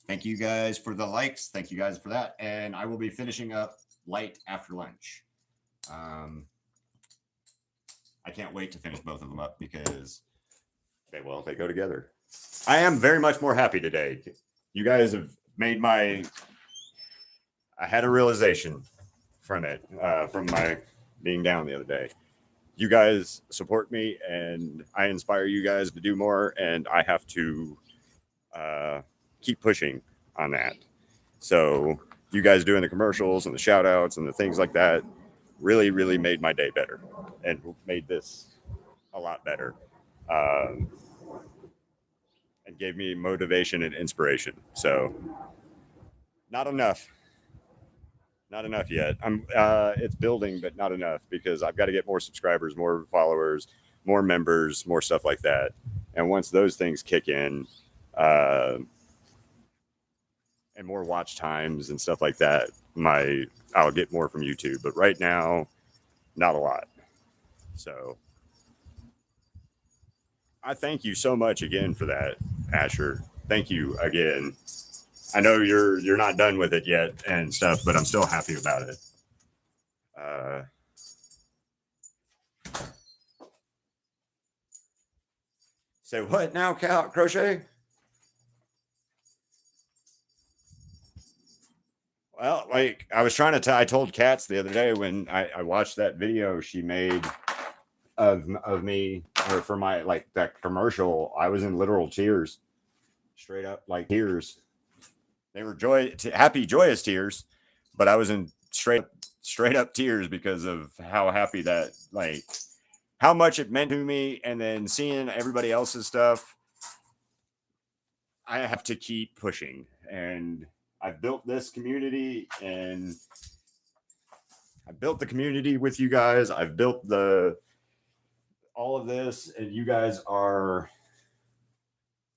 thank you guys for the likes. Thank you guys for that. And I will be finishing up light after lunch. I can't wait to finish both of them up because they go together. I am very much more happy today. You guys have made I had a realization from it, from my being down the other day. You guys support me and I inspire you guys to do more, and I have to keep pushing on that. So you guys doing the commercials and the shout outs and the things like that really, really made my day better and made this a lot better. And gave me motivation and inspiration. So not enough yet. It's building, but not enough, because I've got to get more subscribers, more followers, more members, more stuff like that. And once those things kick in, and more watch times and stuff like that, I'll get more from YouTube. But right now, not a lot. So I thank you so much again for that, Asher. Thank you again. I know you're not done with it yet and stuff, but I'm still happy about it. Say what now, Crochet? Well, like I was trying to I told Katz the other day when I watched that video she made of me, or for my, like, that commercial, I was in literal tears. Straight up, like, tears. They were happy, joyous tears, but I was in straight up tears because of how happy that, like, how much it meant to me. And then seeing everybody else's stuff, I have to keep pushing. And I've built this community, and I built the community with you guys. I've built all of this, and you guys are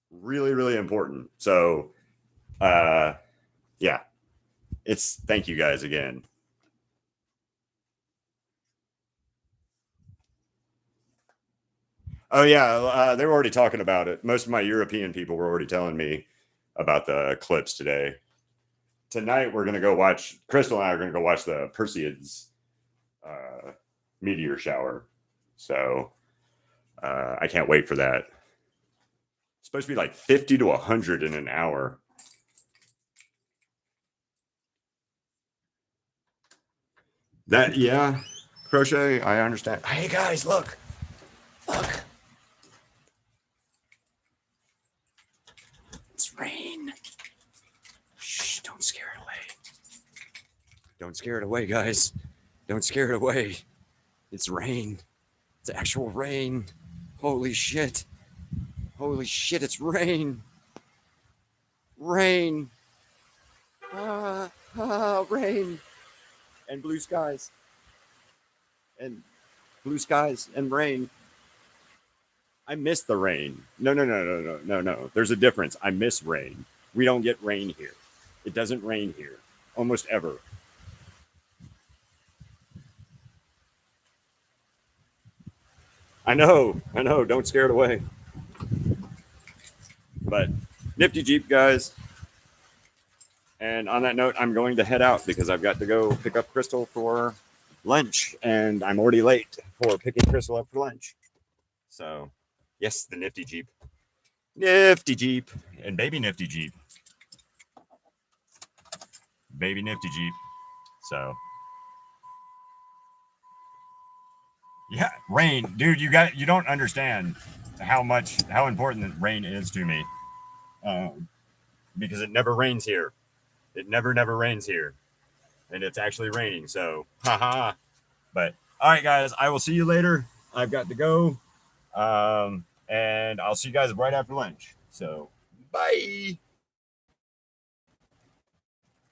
really, really important. So, yeah, thank you guys again. Oh yeah, they were already talking about it. Most of my European people were already telling me about the eclipse today. Tonight we're gonna go watch. Crystal and I are gonna go watch the Perseids meteor shower. So I can't wait for that. It's supposed to be like 50 to 100 in an hour. That, yeah, Crochet, I understand. Hey guys, look. It's rain. Shh, don't scare it away. Don't scare it away, guys. Don't scare it away. It's rain. It's actual rain. Holy shit. Holy shit, it's rain. Rain. Rain. And blue skies. And blue skies and rain. I miss the rain. No. There's a difference. I miss rain. We don't get rain here. It doesn't rain here almost ever. I know. Don't scare it away. But nifty Jeep, guys. And on that note, I'm going to head out because I've got to go pick up Crystal for lunch, and I'm already late for picking Crystal up for lunch. So, yes, the nifty Jeep. Nifty Jeep. And baby nifty Jeep. Baby nifty Jeep. So, yeah, rain. Dude, you don't understand how important that rain is to me. Because it never rains here. It never rains here. And it's actually raining. So, haha. But all right, guys, I will see you later. I've got to go. And I'll see you guys right after lunch. So bye.